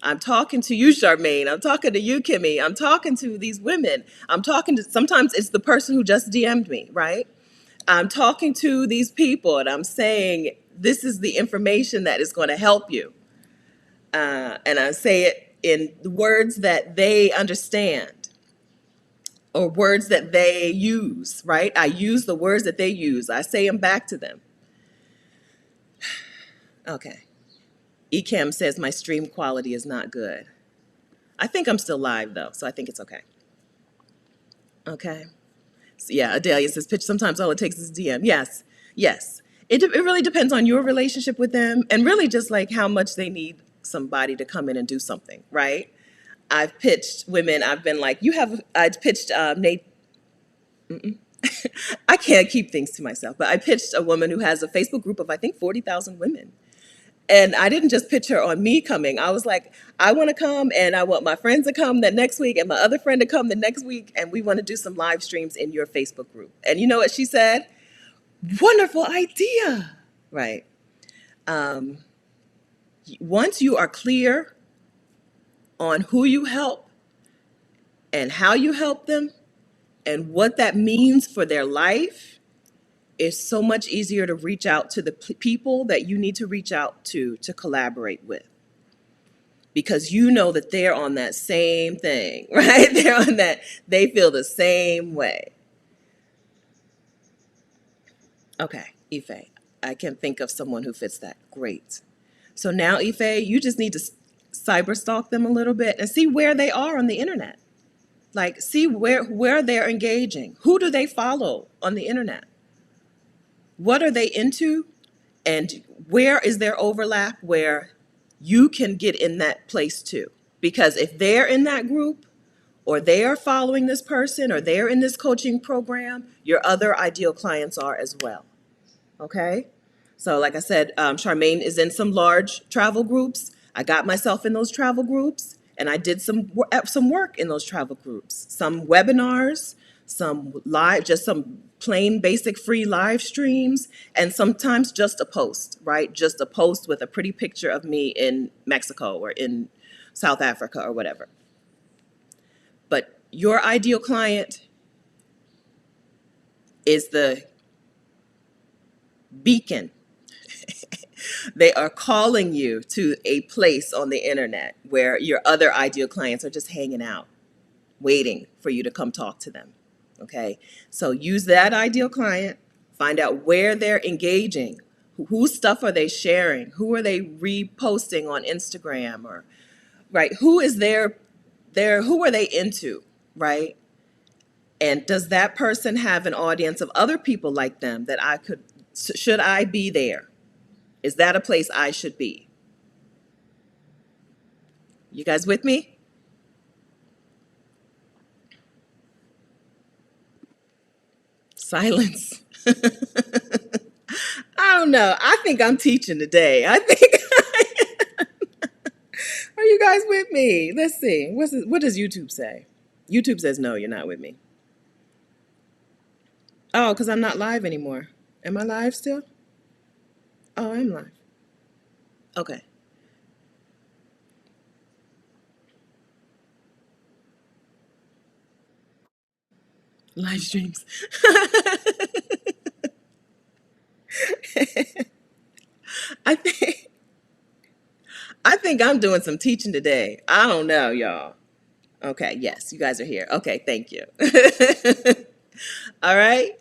I'm talking to you, Charmaine. I'm talking to you, Kimmy. I'm talking to these women. I'm talking to, sometimes it's the person who just DM'd me, right? I'm talking to these people and I'm saying, this is the information that is going to help you. And I say it in the words that they understand or words that they use, right? I use the words that they use. I say them back to them. Okay. Ecamm says my stream quality is not good. I think I'm still live though, so I think it's okay. Okay. So yeah, Adelia says pitch sometimes all it takes is DM. Yes, yes. It really depends on your relationship with them and really just like how much they need somebody to come in and do something, right? I've pitched women, I've been like, I pitched Nate. I can't keep things to myself, but I pitched a woman who has a Facebook group of, I think, 40,000 women. And I didn't just pitch her on me coming. I was like, I want to come and I want my friends to come that next week and my other friend to come the next week. And we want to do some live streams in your Facebook group. And you know what she said? Wonderful idea. Right. Once you are clear on who you help and how you help them and what that means for their life, it's so much easier to reach out to the people that you need to reach out to collaborate with. Because you know that they're on that same thing, right? They're on that, they feel the same way. Okay, Ife, I can think of someone who fits that. Great. So now, Ife, you just need to cyber stalk them a little bit and see where they are on the internet. Like, see where they're engaging. Who do they follow on the internet? What are they into? And where is there overlap where you can get in that place too? Because if they're in that group or they are following this person or they're in this coaching program, your other ideal clients are as well. Okay? So like I said, Charmaine is in some large travel groups. I got myself in those travel groups and I did some work in those travel groups. Some webinars, some live, just some plain basic free live streams, and sometimes just a post, right? Just a post with a pretty picture of me in Mexico or in South Africa or whatever. But your ideal client is the beacon. They are calling you to a place on the internet where your other ideal clients are just hanging out, waiting for you to come talk to them. Okay, so use that ideal client, find out where they're engaging, whose stuff are they sharing, who are they reposting on Instagram, or right, who is who are they into, right? And does that person have an audience of other people like them that should I be there? Is that a place I should be? You guys with me? Silence. I don't know. I think I'm teaching today. I think. Are you guys with me? Let's see. What does YouTube say? YouTube says no, you're not with me. Oh, because I'm not live anymore. Am I live still? Oh, I'm live. Okay. Live streams. I think I think I'm doing some teaching today. I don't know, y'all. Okay, yes, you guys are here. Okay, thank you. All right.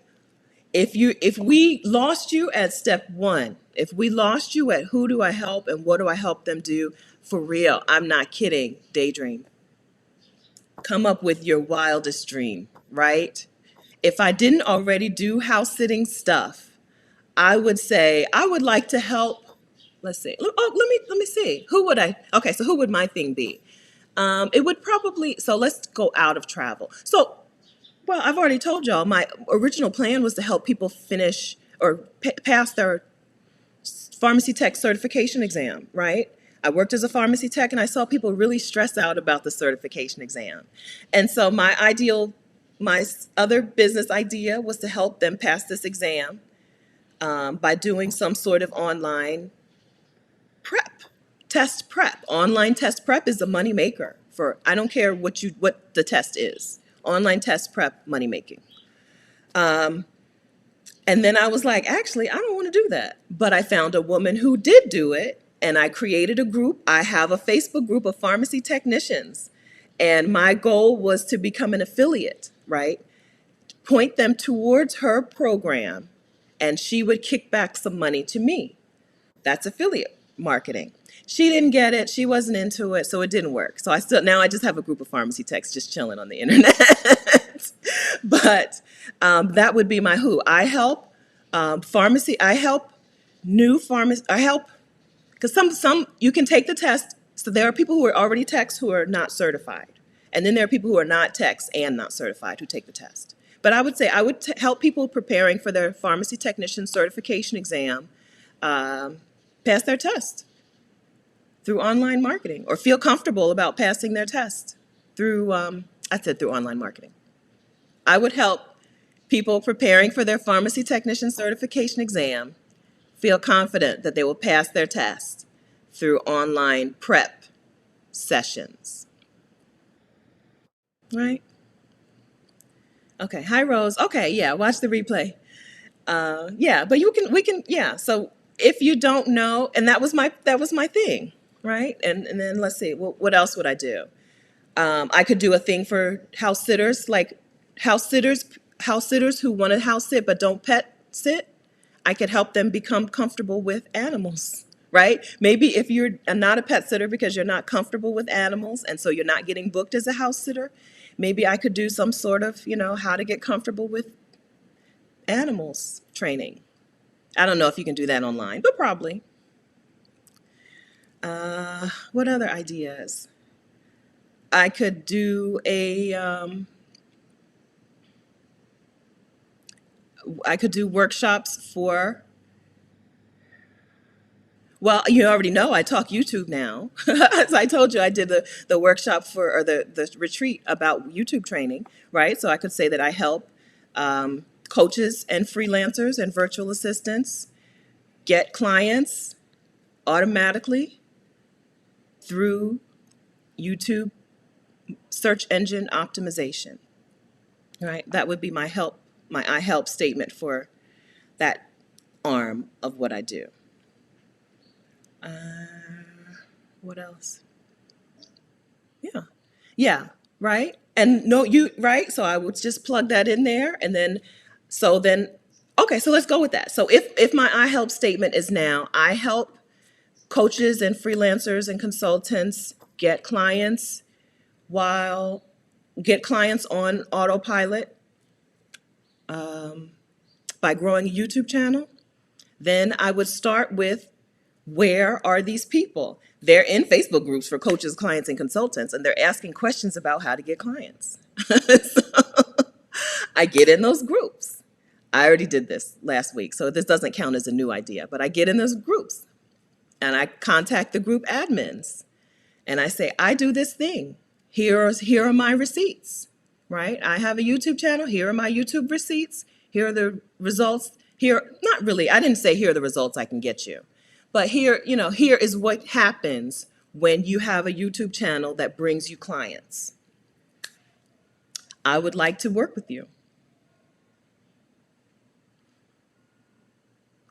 If we lost you at step one, if we lost you at who do I help and what do I help them do, for real, I'm not kidding, daydream. Come up with your wildest dream, right? If I didn't already do house sitting stuff, I would say I would like to help. Let's see. Oh, let me see. Who would I? Okay, so who would my thing be? It would probably. So let's go out of travel. So, well, I've already told y'all my original plan was to help people finish or pass their pharmacy tech certification exam, right? I worked as a pharmacy tech and I saw people really stress out about the certification exam. And so my other business idea was to help them pass this exam by doing some sort of online prep, test prep. Online test prep is a moneymaker for, I don't care what the test is. Online test prep, money making. And then I was like, actually, I don't want to do that. But I found a woman who did do it, and I created a group. I have a Facebook group of pharmacy technicians, and my goal was to become an affiliate, right? Point them towards her program, and she would kick back some money to me. That's affiliate marketing. She didn't get it. She wasn't into it, so it didn't work. So I just have a group of pharmacy techs just chilling on the internet. But that would be my who. I help pharmacy. I help new pharmacy. I help because some you can take the test. So there are people who are already techs who are not certified, and then there are people who are not techs and not certified who take the test. But I would say I would help people preparing for their pharmacy technician certification exam pass their test through online marketing or feel comfortable about passing their test through, I said through online marketing. I would help people preparing for their pharmacy technician certification exam feel confident that they will pass their test through online prep sessions. Right? Okay. Hi, Rose. Okay. Yeah. Watch the replay. Yeah, but yeah. So if you don't know, and that was my thing, right? And then let's see, what else would I do? I could do a thing for house sitters, like house sitters who want to house sit but don't pet sit. I could help them become comfortable with animals, right? Maybe if you're not a pet sitter because you're not comfortable with animals, and so you're not getting booked as a house sitter, maybe I could do some sort of, how to get comfortable with animals training. I don't know if you can do that online, but probably. What other ideas? I could do I could do workshops for, well, you already know I talk YouTube now. As I told you, I did the workshop or the retreat about YouTube training, right? So I could say that I help coaches and freelancers and virtual assistants get clients automatically through YouTube search engine optimization, right? That would be my I help statement for that arm of what I do. What else? Yeah. Yeah, right? And no, right? So I would just plug that in there and then, okay, so let's go with that. So if my I help statement is now, I help coaches and freelancers and consultants while get clients on autopilot by growing a YouTube channel, then I would start with, where are these people? They're in Facebook groups for coaches, clients, and consultants, and they're asking questions about how to get clients. So I get in those groups. I already did this last week, so this doesn't count as a new idea, but I get in those groups and I contact the group admins and I say, I do this thing. Here are my receipts, right? I have a YouTube channel. Here are my YouTube receipts. Here are the results. Not really, I didn't say here are the results I can get you. But here is what happens when you have a YouTube channel that brings you clients. I would like to work with you.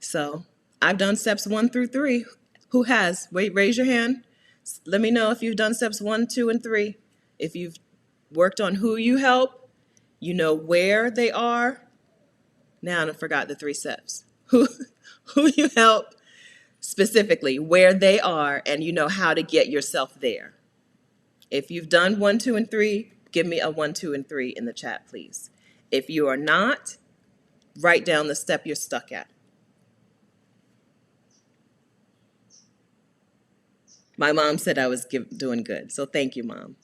So I've done steps 1 through 3. Who has? Wait, raise your hand. Let me know if you've done steps 1, 2, and 3. If you've worked on who you help, you know where they are, Now I forgot the three steps. Who you help specifically, where they are, and you know how to get yourself there. If you've done 1, 2, and 3, give me a 1, 2, and 3 in the chat, please. If you are not, write down the step you're stuck at. My mom said I was doing good, so thank you, Mom.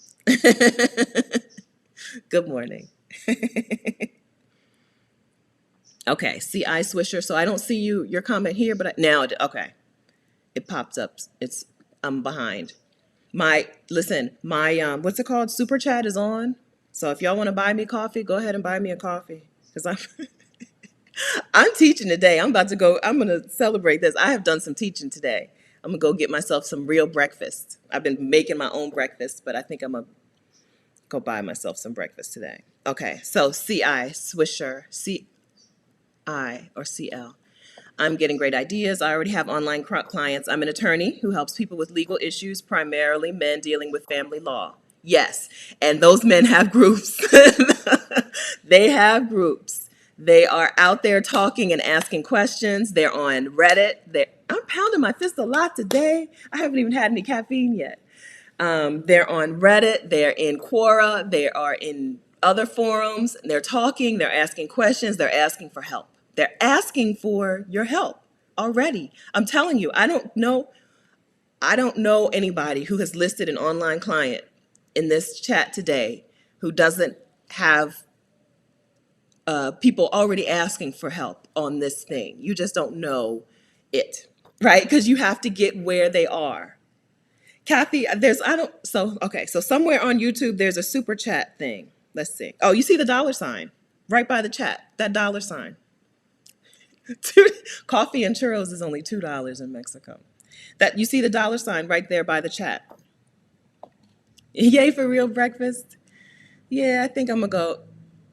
Good morning. Okay, see I Swisher. So I don't see your comment here, but okay, it popped up. I'm behind. My what's it called? Super chat is on. So if y'all want to buy me coffee, go ahead and buy me a coffee because I'm teaching today. I'm about to go. I'm going to celebrate this. I have done some teaching today. I'm going to go get myself some real breakfast. I've been making my own breakfast, but I think I'm going to go buy myself some breakfast today. Okay, so CI, Swisher, CI or CL. I'm getting great ideas. I already have online clients. I'm an attorney who helps people with legal issues, primarily men dealing with family law. Yes, and those men have groups. They have groups. They are out there talking and asking questions. They're on Reddit. I'm pounding my fist a lot today. I haven't even had any caffeine yet. They're on Reddit. They're in Quora. They are in other forums. They're talking. They're asking questions. They're asking for help. They're asking for your help already. I'm telling you, I don't know anybody who has listed an online client in this chat today who doesn't have people already asking for help on this thing. You just don't know it, right? Because you have to get where they are. Kathy, so somewhere on YouTube, there's a super chat thing. Let's see. Oh, you see the dollar sign right by the chat, that dollar sign. Coffee and churros is only $2 in Mexico. That you see the dollar sign right there by the chat. Yay for real breakfast. Yeah, I think I'm gonna go.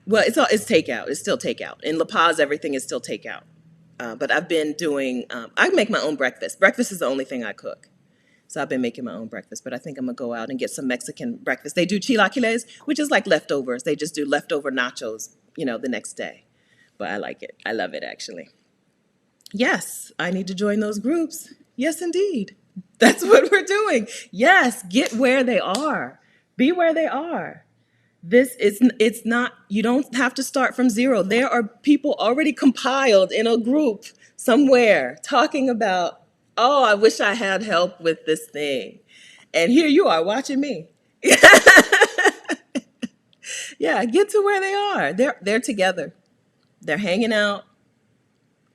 Well, it's takeout. It's still takeout. In La Paz, everything is still takeout. But I've been doing. I make my own breakfast. Breakfast is the only thing I cook. So I've been making my own breakfast, but I think I'm gonna go out and get some Mexican breakfast. They do chilaquiles, which is like leftovers. They just do leftover nachos, the next day. But I like it. I love it, actually. Yes, I need to join those groups. Yes, indeed. That's what we're doing. Yes, get where they are. Be where they are. It's not, you don't have to start from zero. There are people already compiled in a group somewhere talking about, oh, I wish I had help with this thing. And here you are watching me. Yeah, get to where they are. They're together. They're hanging out,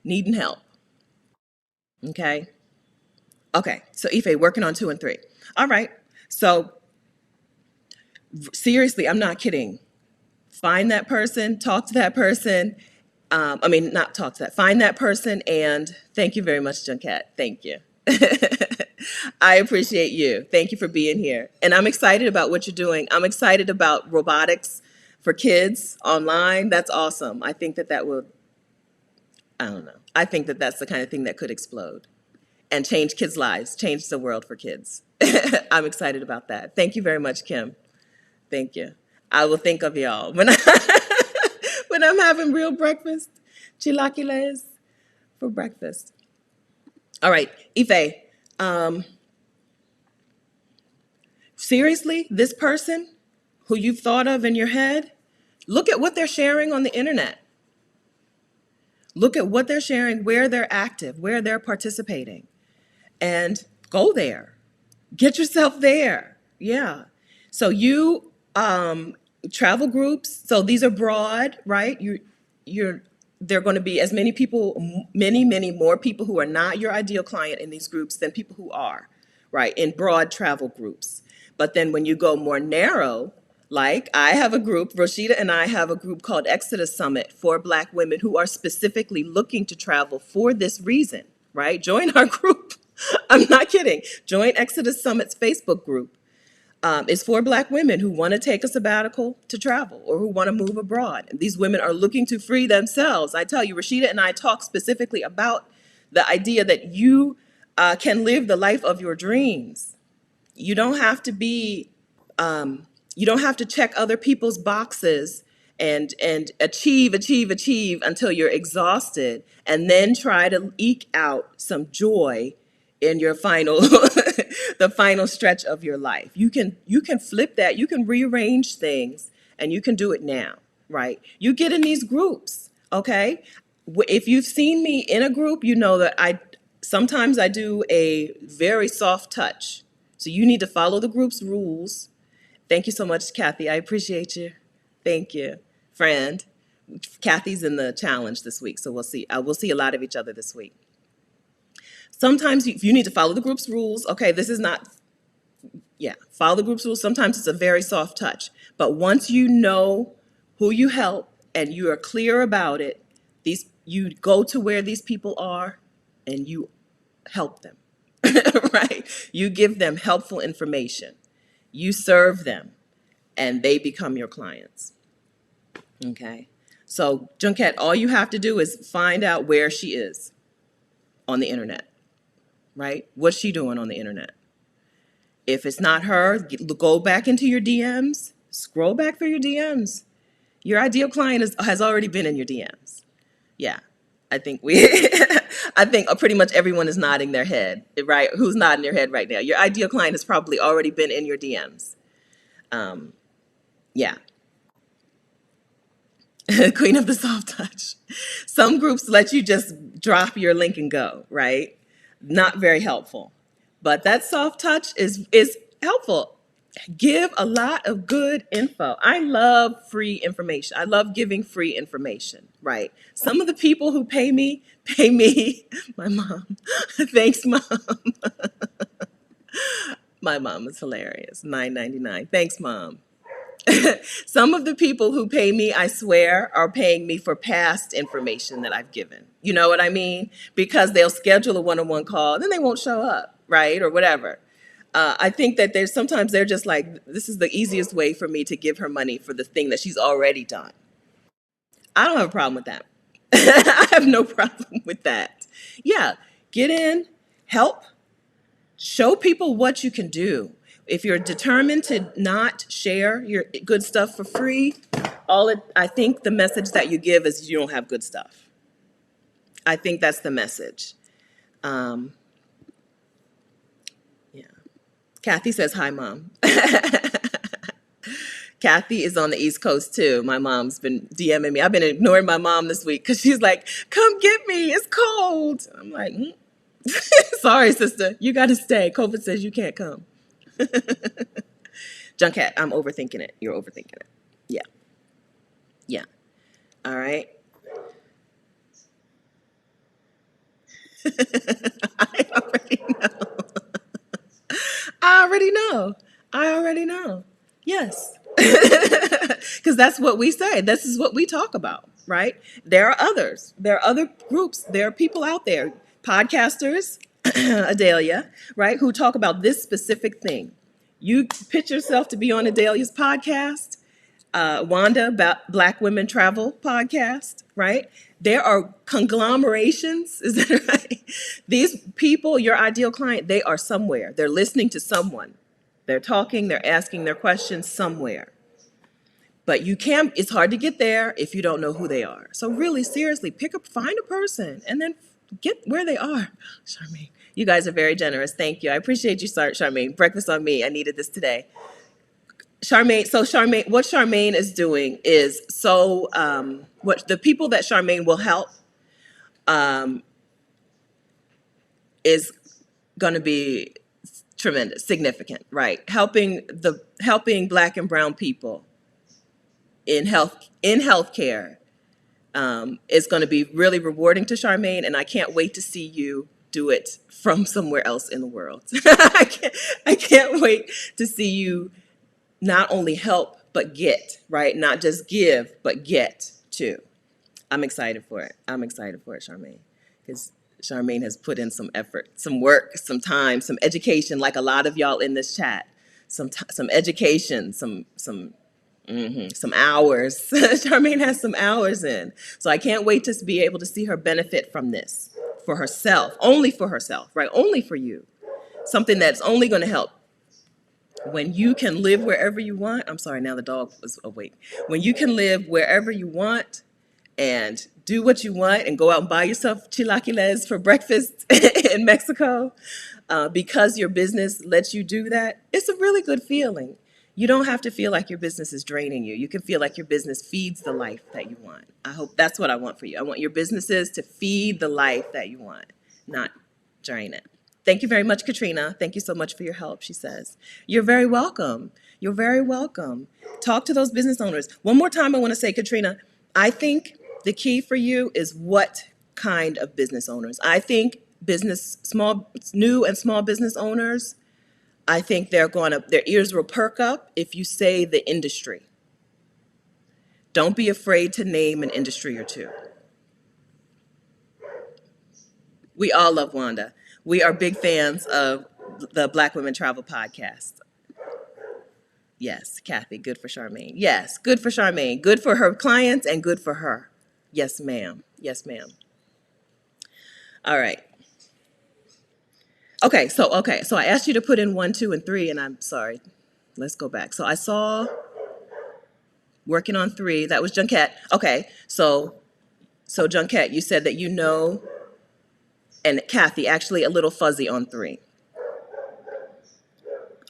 needing help. Okay. Okay. So Ife, working on 2 and 3. All right. So seriously, I'm not kidding. Find that person, talk to that person. Not talk to that. Find that person, and thank you very much, Junket. Thank you. I appreciate you. Thank you for being here. And I'm excited about what you're doing. I'm excited about robotics for kids online. That's awesome. I think that will, I don't know. I think that that's the kind of thing that could explode and change kids' lives, change the world for kids. I'm excited about that. Thank you very much, Kim. Thank you. I will think of y'all when when I'm having real breakfast, chilaquiles for breakfast. All right, Ife. Seriously, this person who you've thought of in your head, look at what they're sharing on the internet. Look at what they're sharing, where they're active, where they're participating, and go there. Get yourself there. Yeah. So you travel groups. So these are broad, right? There are going to be as many people, many more people who are not your ideal client in these groups than people who are, right? In broad travel groups. But then when you go more narrow, like I have a group, Rashida and I have a group called Exodus Summit for Black women who are specifically looking to travel for this reason, right? Join our group. I'm not kidding. Join Exodus Summit's Facebook group. It's for Black women who want to take a sabbatical to travel or who want to move abroad. And these women are looking to free themselves. I tell you, Rashida and I talk specifically about the idea that you can live the life of your dreams. You don't have to be, you don't have to check other people's boxes and achieve until you're exhausted, and then try to eke out some joy in your final the final stretch of your life. You can flip that. You can rearrange things, and you can do it now, right? You get in these groups, okay? If you've seen me in a group, you know that I sometimes I do a very soft touch. So you need to follow the group's rules. Thank you so much, Kathy. I appreciate you. Thank you, friend. Kathy's in the challenge this week, so we'll see. We'll see a lot of each other this week. Sometimes you need to follow the group's rules. Okay, this is not, yeah, follow the group's rules. Sometimes it's a very soft touch. But once you know who you help and you are clear about it, you go to where these people are and you help them, right? You give them helpful information. You serve them and they become your clients. Okay. So, Junket, all you have to do is find out where she is on the internet, right? What's she doing on the internet? If it's not her, go back into your DMs, scroll back through your DMs. Your ideal client has already been in your DMs. Yeah. I think I think pretty much everyone is nodding their head, right? Who's nodding their head right now? Your ideal client has probably already been in your DMs. Yeah. Queen of the soft touch. Some groups let you just drop your link and go, right? Not very helpful. But that soft touch is helpful. Give a lot of good info. I love free information. I love giving free information, right? Some of the people who pay me, my mom. Thanks, Mom. My mom is hilarious. $9.99. Thanks, Mom. Some of the people who pay me, I swear, are paying me for past information that I've given. You know what I mean? Because they'll schedule a one-on-one call, and then they won't show up, right? Or whatever. I think that sometimes they're just like, this is the easiest way for me to give her money for the thing that she's already done. I don't have a problem with that. I have no problem with that. Yeah, get in, help, show people what you can do. If you're determined to not share your good stuff for free, I think the message that you give is you don't have good stuff. I think that's the message. Yeah. Kathy says, hi, Mom. Kathy is on the East Coast too. My mom's been DMing me. I've been ignoring my mom this week because she's like, come get me, it's cold. I'm like, sorry, sister, you got to stay. COVID says you can't come. Junket, I'm overthinking it. You're overthinking it. Yeah. Yeah. All right. I already know. I already know. I already know. Yes. Because that's what we say. This is what we talk about, right? There are others. There are other groups. There are people out there, podcasters, Adelia, right, who talk about this specific thing. You pitch yourself to be on Adelia's podcast, Wanda, Black Women Travel podcast, right? There are conglomerations, is that right? These people, your ideal client, they are somewhere. They're listening to someone. They're talking, they're asking their questions somewhere. But it's hard to get there if you don't know who they are. So really, seriously, find a person and then get where they are. Charmaine, you guys are very generous. Thank you. I appreciate you, Charmaine. Breakfast on me. I needed this today. Charmaine, what Charmaine is doing is what the people that Charmaine will help is going to be tremendous, significant, right? Helping Black and brown people in healthcare is going to be really rewarding to Charmaine, and I can't wait to see you do it from somewhere else in the world. I can't wait to see you not only help but get, right? Not just give but get too. I'm excited for it. Charmaine, because Charmaine has put in some effort, some work, some time, some education, like a lot of y'all in this chat. Some education, some hours. Charmaine has some hours in. So I can't wait to be able to see her benefit from this for herself, only for herself, right? Only for you. Something that's only going to help When you can live wherever you want, I'm sorry, now the dog was awake. When you can live wherever you want and do what you want and go out and buy yourself chilaquiles for breakfast in Mexico, because your business lets you do that, it's a really good feeling. You don't have to feel like your business is draining you. You can feel like your business feeds the life that you want. I hope that's what I want for you. I want your businesses to feed the life that you want, not drain it. Thank you very much, Katrina. Thank you so much for your help, she says. You're very welcome. You're very welcome. Talk to those business owners. One more time, I want to say, Katrina, I think the key for you is what kind of business owners. I think new and small business owners, I think their ears will perk up if you say the industry. Don't be afraid to name an industry or two. We all love Wanda. We are big fans of the Black Women Travel podcast. Yes, Kathy, good for Charmaine. Yes, good for Charmaine. Good for her clients and good for her. Yes, ma'am. Yes, ma'am. All right. So I asked you to put in 1, 2, and 3, and I'm sorry. Let's go back. So I saw working on 3. That was Junquette. Okay, so Junquette, you said that you know, and Kathy, actually a little fuzzy on 3.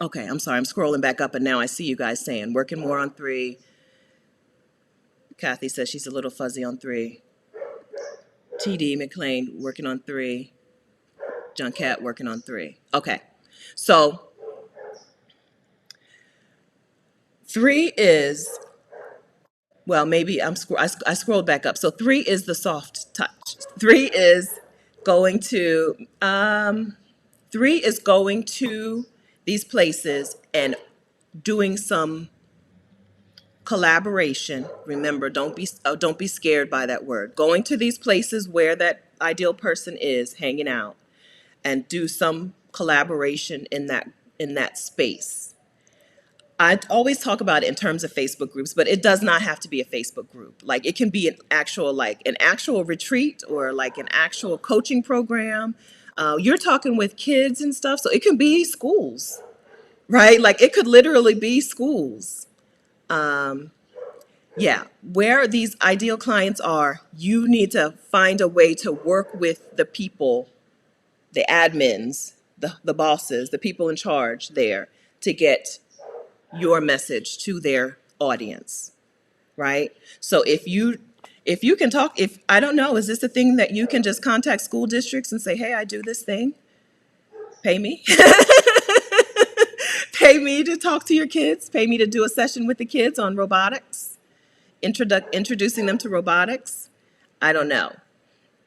Okay, I'm sorry. I'm scrolling back up, and now I see you guys saying working more on 3. Kathy says she's a little fuzzy on 3. TD McLean working on 3. Junquette working on 3. Okay, so 3 is, well, maybe I scrolled back up. So 3 is the soft touch. 3 is going to 3 is going to these places and doing some collaboration. Remember, don't be scared by that word. Going to these places where that ideal person is hanging out and do some collaboration in that space. I always talk about it in terms of Facebook groups, but it does not have to be a Facebook group. Like it can be an actual retreat or like an actual coaching program. You're talking with kids and stuff, so it can be schools, right? Like it could literally be schools. Yeah, where these ideal clients are, you need to find a way to work with the people, the admins, the bosses, the people in charge there to get your message to their audience, right? So if you can talk, if I don't know, is this a thing that you can just contact school districts and say, hey, I do this thing, pay me? Pay me to talk to your kids, pay me to do a session with the kids on robotics, introducing them to robotics. I don't know,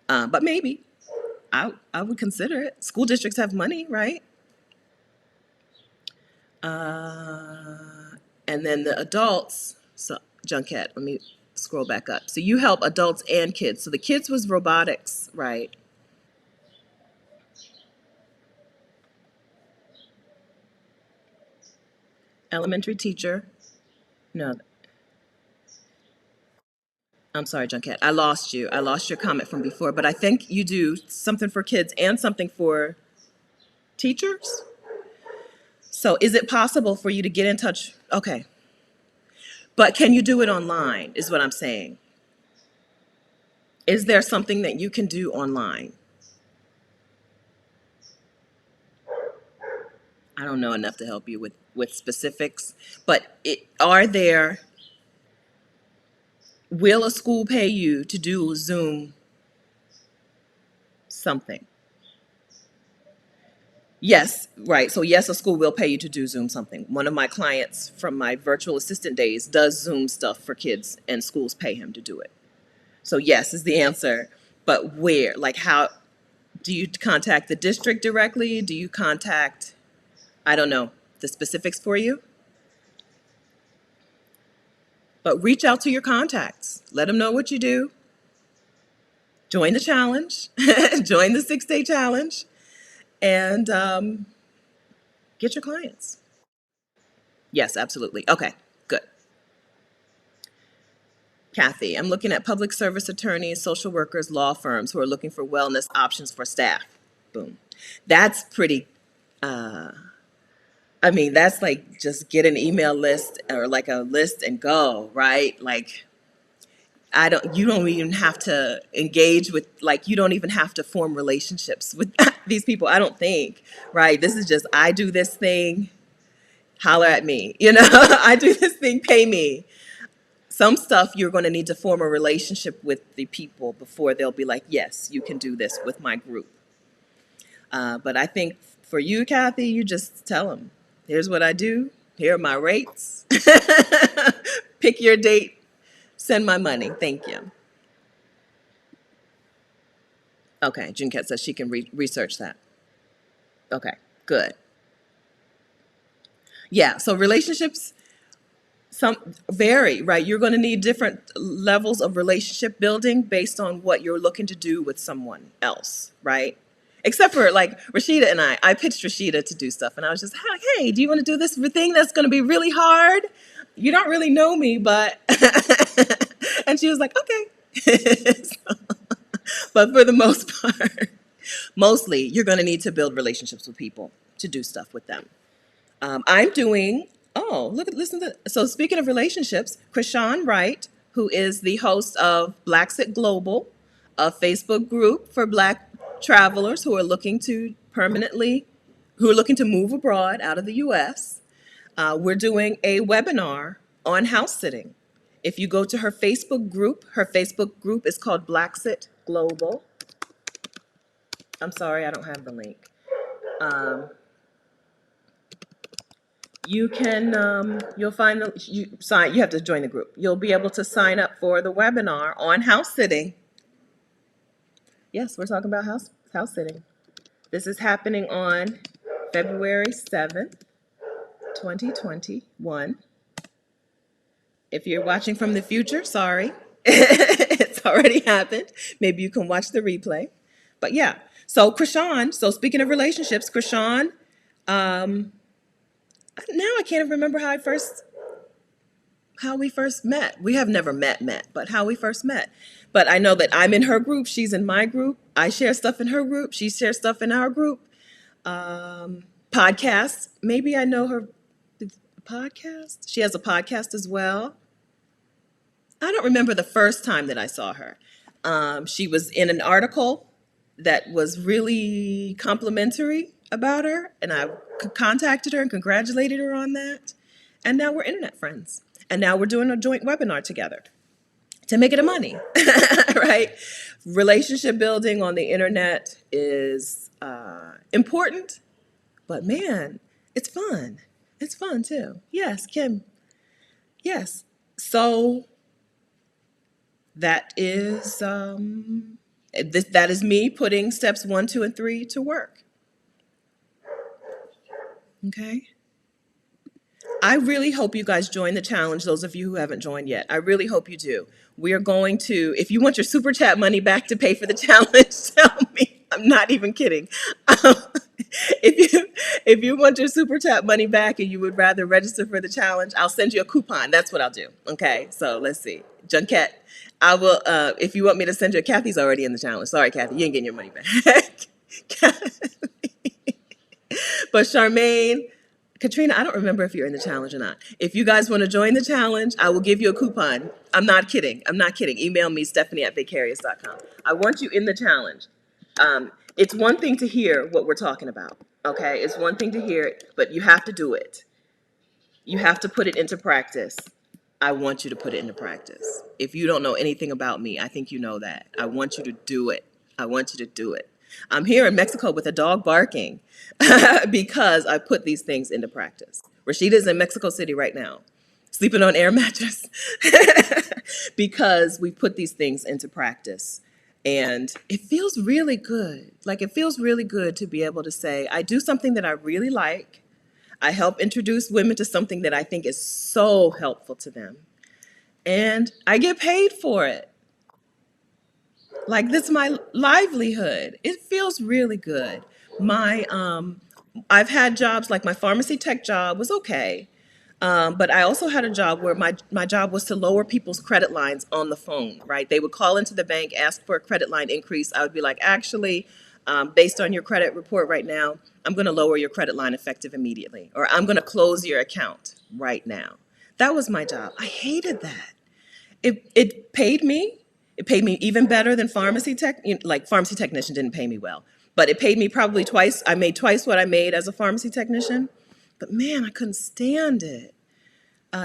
but maybe I would consider it. School districts have money, right? And then the adults, so Junquette, let me scroll back up. So you help adults and kids. So the kids was robotics, right? Elementary teacher. No, I'm sorry, Junquette. I lost you. I lost your comment from before, but I think you do something for kids and something for teachers. So is it possible for you to get in touch? Okay. But can you do it online, is what I'm saying. Is there something that you can do online? I don't know enough to help you with specifics, but will a school pay you to do Zoom something? Yes, right. So yes, a school will pay you to do Zoom something. One of my clients from my virtual assistant days does Zoom stuff for kids and schools pay him to do it. So yes is the answer. But where? Like how do you contact the district directly? Do you contact, I don't know, the specifics for you? But reach out to your contacts. Let them know what you do. Join the challenge. Join the 6-day challenge. And get your clients. Yes, absolutely. Okay, good. Kathy, I'm looking at public service attorneys, social workers, law firms who are looking for wellness options for staff. Boom. That's pretty I mean, that's like just get an email list or like a list and go, right? Like you don't even have to engage with, like, you don't even have to form relationships with these people, I don't think, right? This is just, I do this thing, holler at me, I do this thing, pay me. Some stuff you're going to need to form a relationship with the people before they'll be like, yes, you can do this with my group. But I think for you, Kathy, you just tell them, here's what I do, here are my rates, pick your date, send my money, thank you. Okay, Junket says she can research that. Okay, good. Yeah, so relationships some vary, right? You're going to need different levels of relationship building based on what you're looking to do with someone else, right? Except for like Rashida and I pitched Rashida to do stuff, and I was just like, hey, do you want to do this thing that's going to be really hard? You don't really know me, but and she was like, okay. But for the most part, mostly you're going to need to build relationships with people to do stuff with them. I'm doing, oh, listen to, so speaking of relationships, Krishan Wright, who is the host of Blacksit Global, a Facebook group for Black travelers who are looking to move abroad out of the US. We're doing a webinar on house sitting. If you go to her Facebook group is called Blacksit Global. I'm sorry, I don't have the link. You can, you'll find you have to join the group. You'll be able to sign up for the webinar on house sitting. Yes, we're talking about house sitting. This is happening on February 7th, 2021. If you're watching from the future, sorry, it's already happened. Maybe you can watch the replay. But yeah, so Krishan, so speaking of relationships, Krishan, now I can't even remember how we first met. We have never met, but how we first met. But I know that I'm in her group, she's in my group. I share stuff in her group, she shares stuff in our group. Podcasts, maybe I know her podcast. She has a podcast as well. I don't remember the first time that I saw her. She was in an article that was really complimentary about her, and I contacted her and congratulated her on that. And now we're internet friends. And now we're doing a joint webinar together to make it a money, right? Relationship building on the internet is important, but man, it's fun. It's fun too. Yes, Kim. Yes. So that is that is me putting steps 1, 2, and 3 to work. Okay. I really hope you guys join the challenge, those of you who haven't joined yet. I really hope you do. We are going to, if you want your super chat money back to pay for the challenge, tell me. I'm not even kidding. If you want your super chat money back and you would rather register for the challenge, I'll send you a coupon. That's what I'll do. Okay, so let's see. Junket, I will, if you want me to send you, Kathy's already in the challenge. Sorry, Kathy, you ain't getting your money back. But Charmaine, Katrina, I don't remember if you're in the challenge or not. If you guys want to join the challenge, I will give you a coupon. I'm not kidding. I'm not kidding. Email me, Stephanie@vicarious.com. I want you in the challenge. It's one thing to hear what we're talking about, okay? It's one thing to hear it, but you have to do it. You have to put it into practice. I want you to put it into practice. If you don't know anything about me, I think you know that. I want you to do it. I want you to do it. I'm here in Mexico with a dog barking because I put these things into practice. Rashida's in Mexico City right now, sleeping on air mattress because we put these things into practice. And it feels really good. Like, it feels really good to be able to say, I do something that I really like. I help introduce women to something that I think is so helpful to them. And I get paid for it. Like, this is my livelihood. It feels really good. I've had jobs, like my pharmacy tech job was okay. But I also had a job where my job was to lower people's credit lines on the phone, right? They would call into the bank, ask for a credit line increase. I would be like, actually, based on your credit report right now, I'm going to lower your credit line effective immediately, or I'm going to close your account right now. That was my job. I hated that. It paid me. It paid me even better than pharmacy tech. Like pharmacy technician didn't pay me well, but it paid me probably twice. I made twice what I made as a pharmacy technician. But man, I couldn't stand it.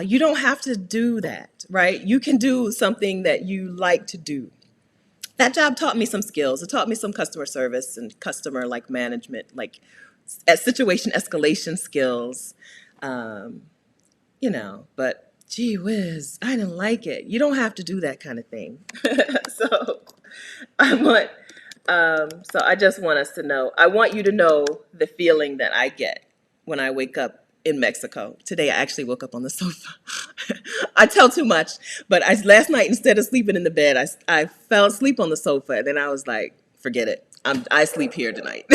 You don't have to do that, right? You can do something that you like to do. That job taught me some skills. It taught me some customer service and customer like management, like situation escalation skills. Um, but gee whiz, I didn't like it. You don't have to do that kind of thing. So I want, so I just want us to know, I want you to know the feeling that I get when I wake up in Mexico. Today I actually woke up on the sofa. I tell too much, but last night instead of sleeping in the bed, I fell asleep on the sofa, and then I was like, forget it. I sleep here tonight.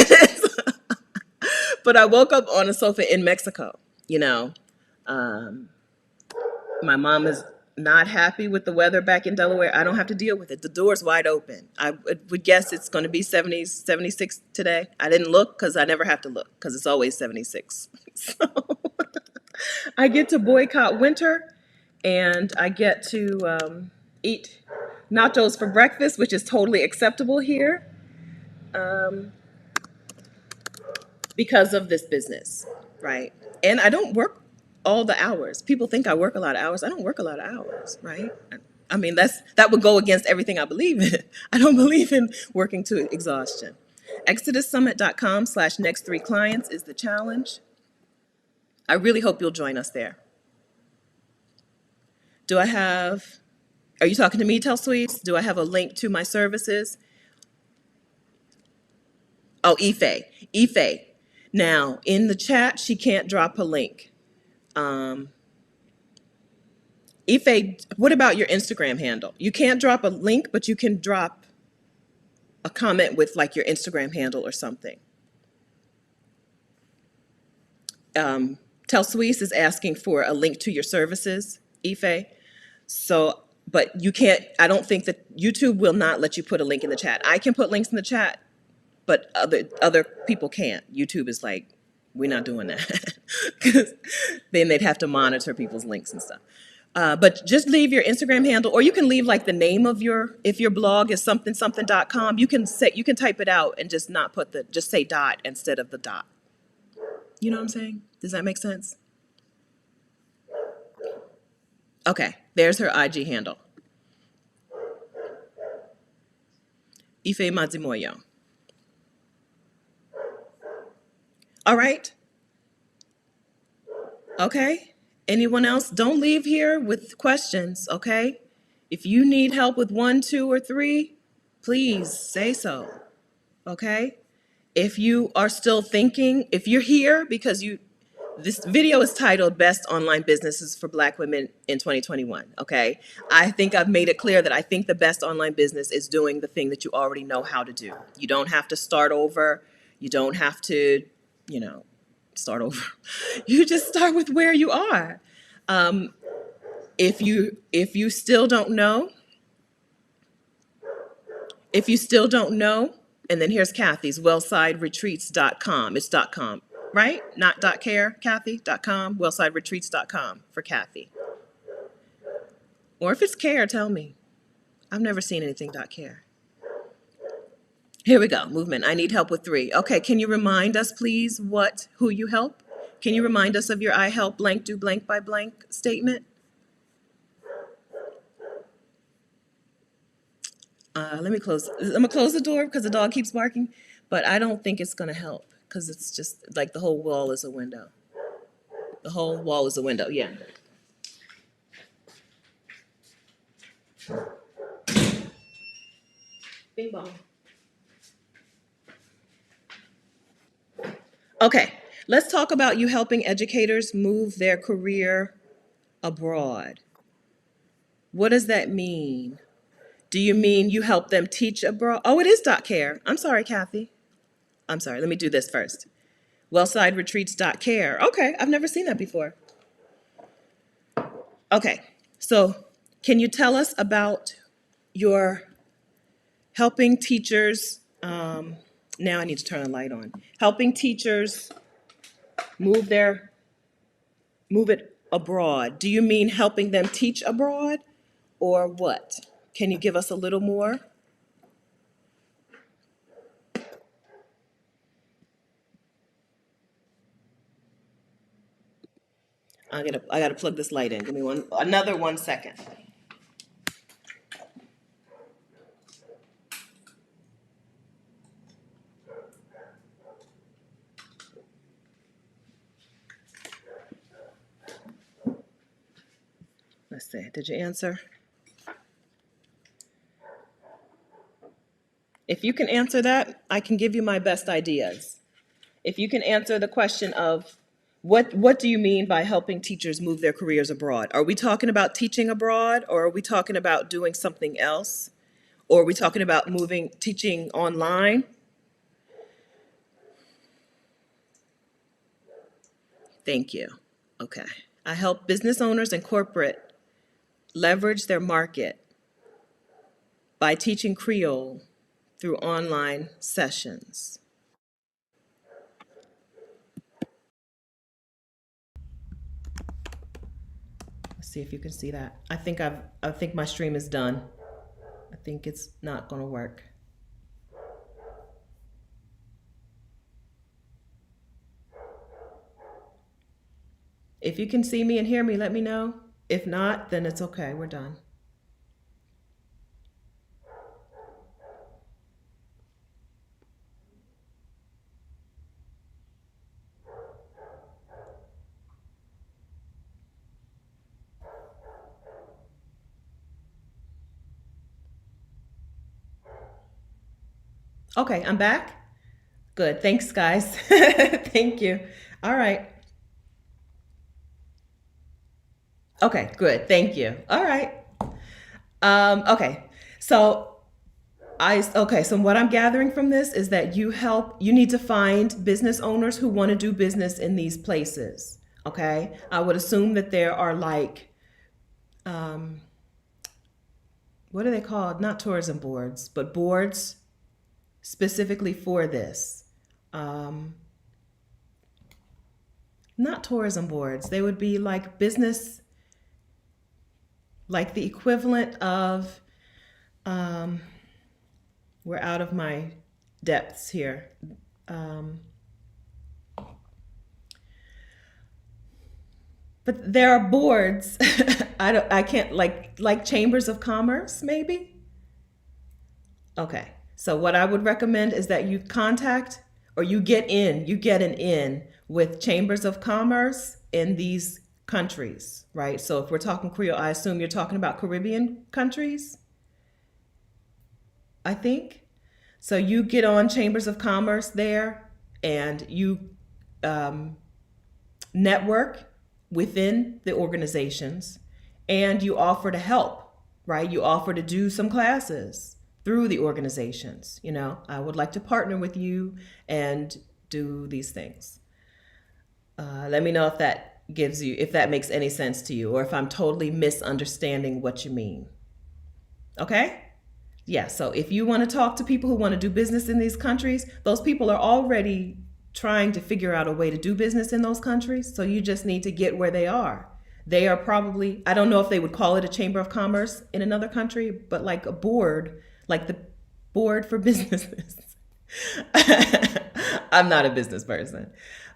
But I woke up on a sofa in Mexico, you know. Um, my mom is not happy with the weather back in Delaware. I don't have to deal with it. The door's wide open. I would guess it's going to be 70, 76 today. I didn't look because I never have to look because it's always 76. So I get to boycott winter, and I get to eat nachos for breakfast, which is totally acceptable here um, because of this business, right? And I don't work all the hours. People think I work a lot of hours. I don't work a lot of hours, right? I mean, that would go against everything I believe in. I don't believe in working to exhaustion. ExodusSummit.com/next 3 clients is the challenge. I really hope you'll join us there. Are you talking to me, Tell Sweets? Do I have a link to my services? Oh, Ife. Now, in the chat, she can't drop a link. Ife, what about your Instagram handle? You can't drop a link, but you can drop a comment with like your Instagram handle or something. Tell Sweets is asking for a link to your services, Ife. So, but you can't, I don't think that YouTube will not let you put a link in the chat. I can put links in the chat, but other people can't. YouTube is like, we're not doing that. Because then they'd have to monitor people's links and stuff. But just leave your Instagram handle, or you can leave like the name of if your blog is something.com, you can type it out and just not put just say dot instead of the dot. You know what I'm saying? Does that make sense? Okay, there's her IG handle. Ife Mazimoyo. All right. Okay. Anyone else? Don't leave here with questions, okay? If you need help with 1, 2, or 3, please say so, okay? If you are still thinking, if you're here because this video is titled Best Online Businesses for Black Women in 2021, okay? I think I've made it clear that I think the best online business is doing the thing that you already know how to do. You don't have to start over. You don't have to, start over. You just start with where you are. If you still don't know, and then here's Kathy's wellsideretreats.com. It's .com, right? Not .care, Kathy, .com, wellsideretreats.com for Kathy. Or if it's care, tell me. I've never seen anything .care. Here we go, movement. I need help with 3. Okay, can you remind us, please, who you help? Can you remind us of your I help blank do blank by blank statement? I'm gonna close the door because the dog keeps barking, but I don't think it's gonna help because it's just like the whole wall is a window. The whole wall is a window, yeah. Bing bong. Okay, let's talk about you helping educators move their career abroad. What does that mean? Do you mean you help them teach abroad? Oh, it is .care. I'm sorry, Kathy. I'm sorry, let me do this first. Wellsideretreats.care. Okay, I've never seen that before. Okay, so can you tell us about your helping teachers Now I need to turn the light on. Helping teachers move it abroad. Do you mean helping them teach abroad or what? Can you give us a little more? I gotta plug this light in. Give me another 1 second. Let's see, did you answer? If you can answer that, I can give you my best ideas. If you can answer the question of what do you mean by helping teachers move their careers abroad? Are we talking about teaching abroad, or are we talking about doing something else? Or are we talking about teaching online? Thank you. Okay. I help business owners and corporate leverage their market by teaching Creole through online sessions. Let's see if you can see that. I think my stream is done. I think it's not going to work. If you can see me and hear me, let me know. If not, then it's okay. We're done. Okay, I'm back. Good. Thanks, guys. Thank you. All right. Okay, good. Thank you. All right. Okay. So so what I'm gathering from this is that you need to find business owners who want to do business in these places. Okay. I would assume that there are what are they called? Not tourism boards, but boards specifically for this. Not tourism boards. They would be like like the equivalent of, we're out of my depths here. But there are boards. I can't like chambers of commerce, maybe. Okay. So what I would recommend is that you contact or you get an in with chambers of commerce in these countries, right? So if we're talking Creole, I assume you're talking about Caribbean countries, I think. So you get on chambers of commerce there and you network within the organizations and you offer to help, right? You offer to do some classes through the organizations. I would like to partner with you and do these things. Let me know if that makes any sense to you, or if I'm totally misunderstanding what you mean. Okay? Yeah, so if you want to talk to people who want to do business in these countries, those people are already trying to figure out a way to do business in those countries. So you just need to get where they are. They are probably, I don't know if they would call it a chamber of commerce in another country, but like a board, like the board for businesses. I'm not a business person,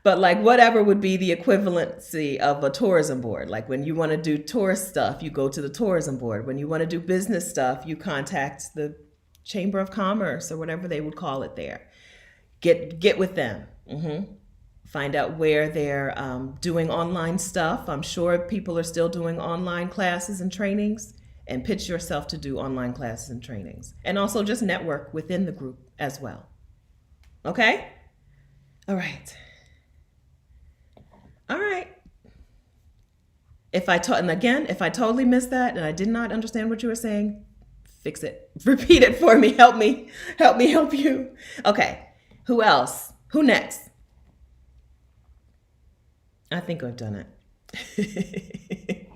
but like whatever would be the equivalency of a tourism board. Like when you want to do tourist stuff, you go to the tourism board. When you want to do business stuff, you contact the chamber of commerce or whatever they would call it there. Get with them. Find out where they're doing online stuff. I'm sure people are still doing online classes and trainings, and pitch yourself to do online classes and trainings. And also just network within the group as well. Okay? All right. All right. If I totally missed that and I did not understand what you were saying, fix it. Repeat it for me. Help me help you. Okay. Who else? Who next? I think I've done it.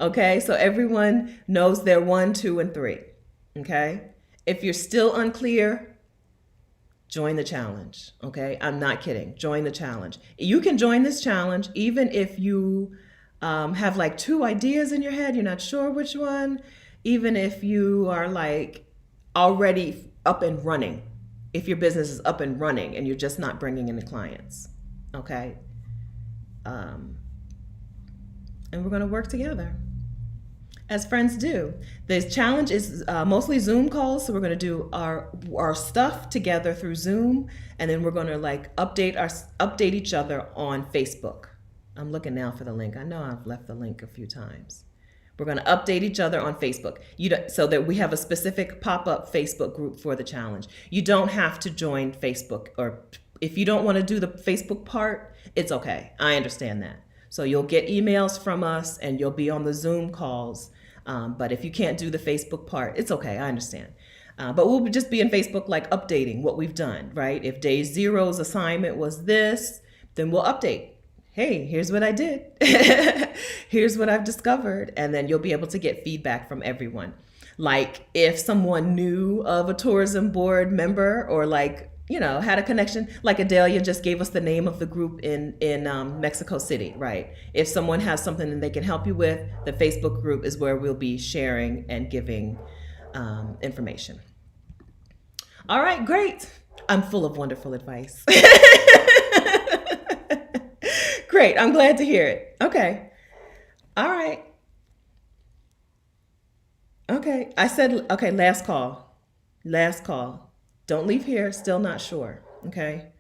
Okay, so everyone knows their 1, 2, and 3. Okay? If you're still unclear, join the challenge. Okay, I'm not kidding. Join the challenge. You can join this challenge even if you have like two ideas in your head, you're not sure which one, even if you are like already up and running, if your business is up and running and you're just not bringing in the clients. Okay. And we're going to work together as friends do. The challenge is mostly Zoom calls, so we're going to do our stuff together through Zoom, and then we're going to like update each other on Facebook. I'm looking now for the link. I know I've left the link a few times. We're going to update each other on Facebook, so that we have a specific pop-up Facebook group for the challenge. You don't have to join Facebook, or if you don't want to do the Facebook part, it's okay. I understand that. So you'll get emails from us and you'll be on the Zoom calls. But if you can't do the Facebook part, it's okay. I understand. But we'll just be in Facebook like updating what we've done, right? If day zero's assignment was this, then we'll update. Hey, here's what I did. Here's what I've discovered. And then you'll be able to get feedback from everyone. Like if someone knew of a tourism board member or like, had a connection, like Adelia just gave us the name of the group in Mexico City, right? If someone has something that they can help you with, the Facebook group is where we'll be sharing and giving information. All right, great. I'm full of wonderful advice. Great, I'm glad to hear it. Okay. All right. Okay, I said, okay, last call. Last call. Don't leave here, still not sure, okay?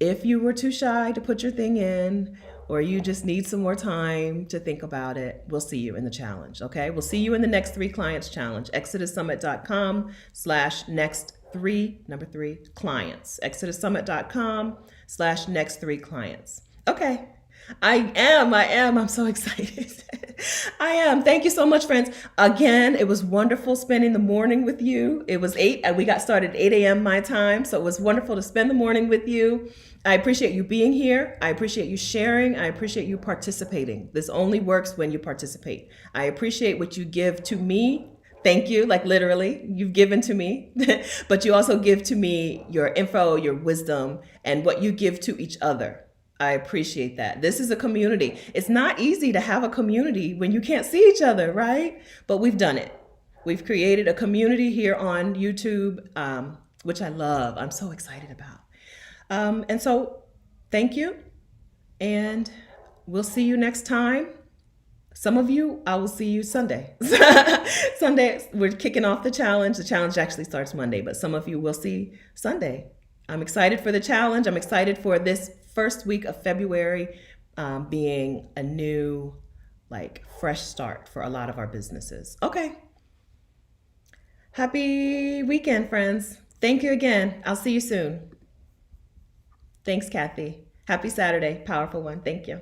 If you were too shy to put your thing in, or you just need some more time to think about it, we'll see you in the challenge, okay? We'll see you in the Next 3 Clients Challenge, exodussummit.com/next3 clients, exodussummit.com/next3 clients. Okay. I'm so excited. I am. Thank you so much, friends. Again, it was wonderful spending the morning with you. It was 8, we got started at 8 a.m. my time. So it was wonderful to spend the morning with you. I appreciate you being here. I appreciate you sharing. I appreciate you participating. This only works when you participate. I appreciate what you give to me. Thank you. Like literally, you've given to me, but you also give to me your info, your wisdom, and what you give to each other. I appreciate that. This is a community. It's not easy to have a community when you can't see each other, right? But we've done it. We've created a community here on YouTube, which I love. I'm so excited about. And so thank you. And we'll see you next time. Some of you, I will see you Sunday. Sunday, we're kicking off the challenge. The challenge actually starts Monday, but some of you will see Sunday. I'm excited for the challenge. I'm excited for this first week of February being a new, fresh start for a lot of our businesses. Okay. Happy weekend, friends. Thank you again. I'll see you soon. Thanks, Kathy. Happy Saturday. Powerful one. Thank you.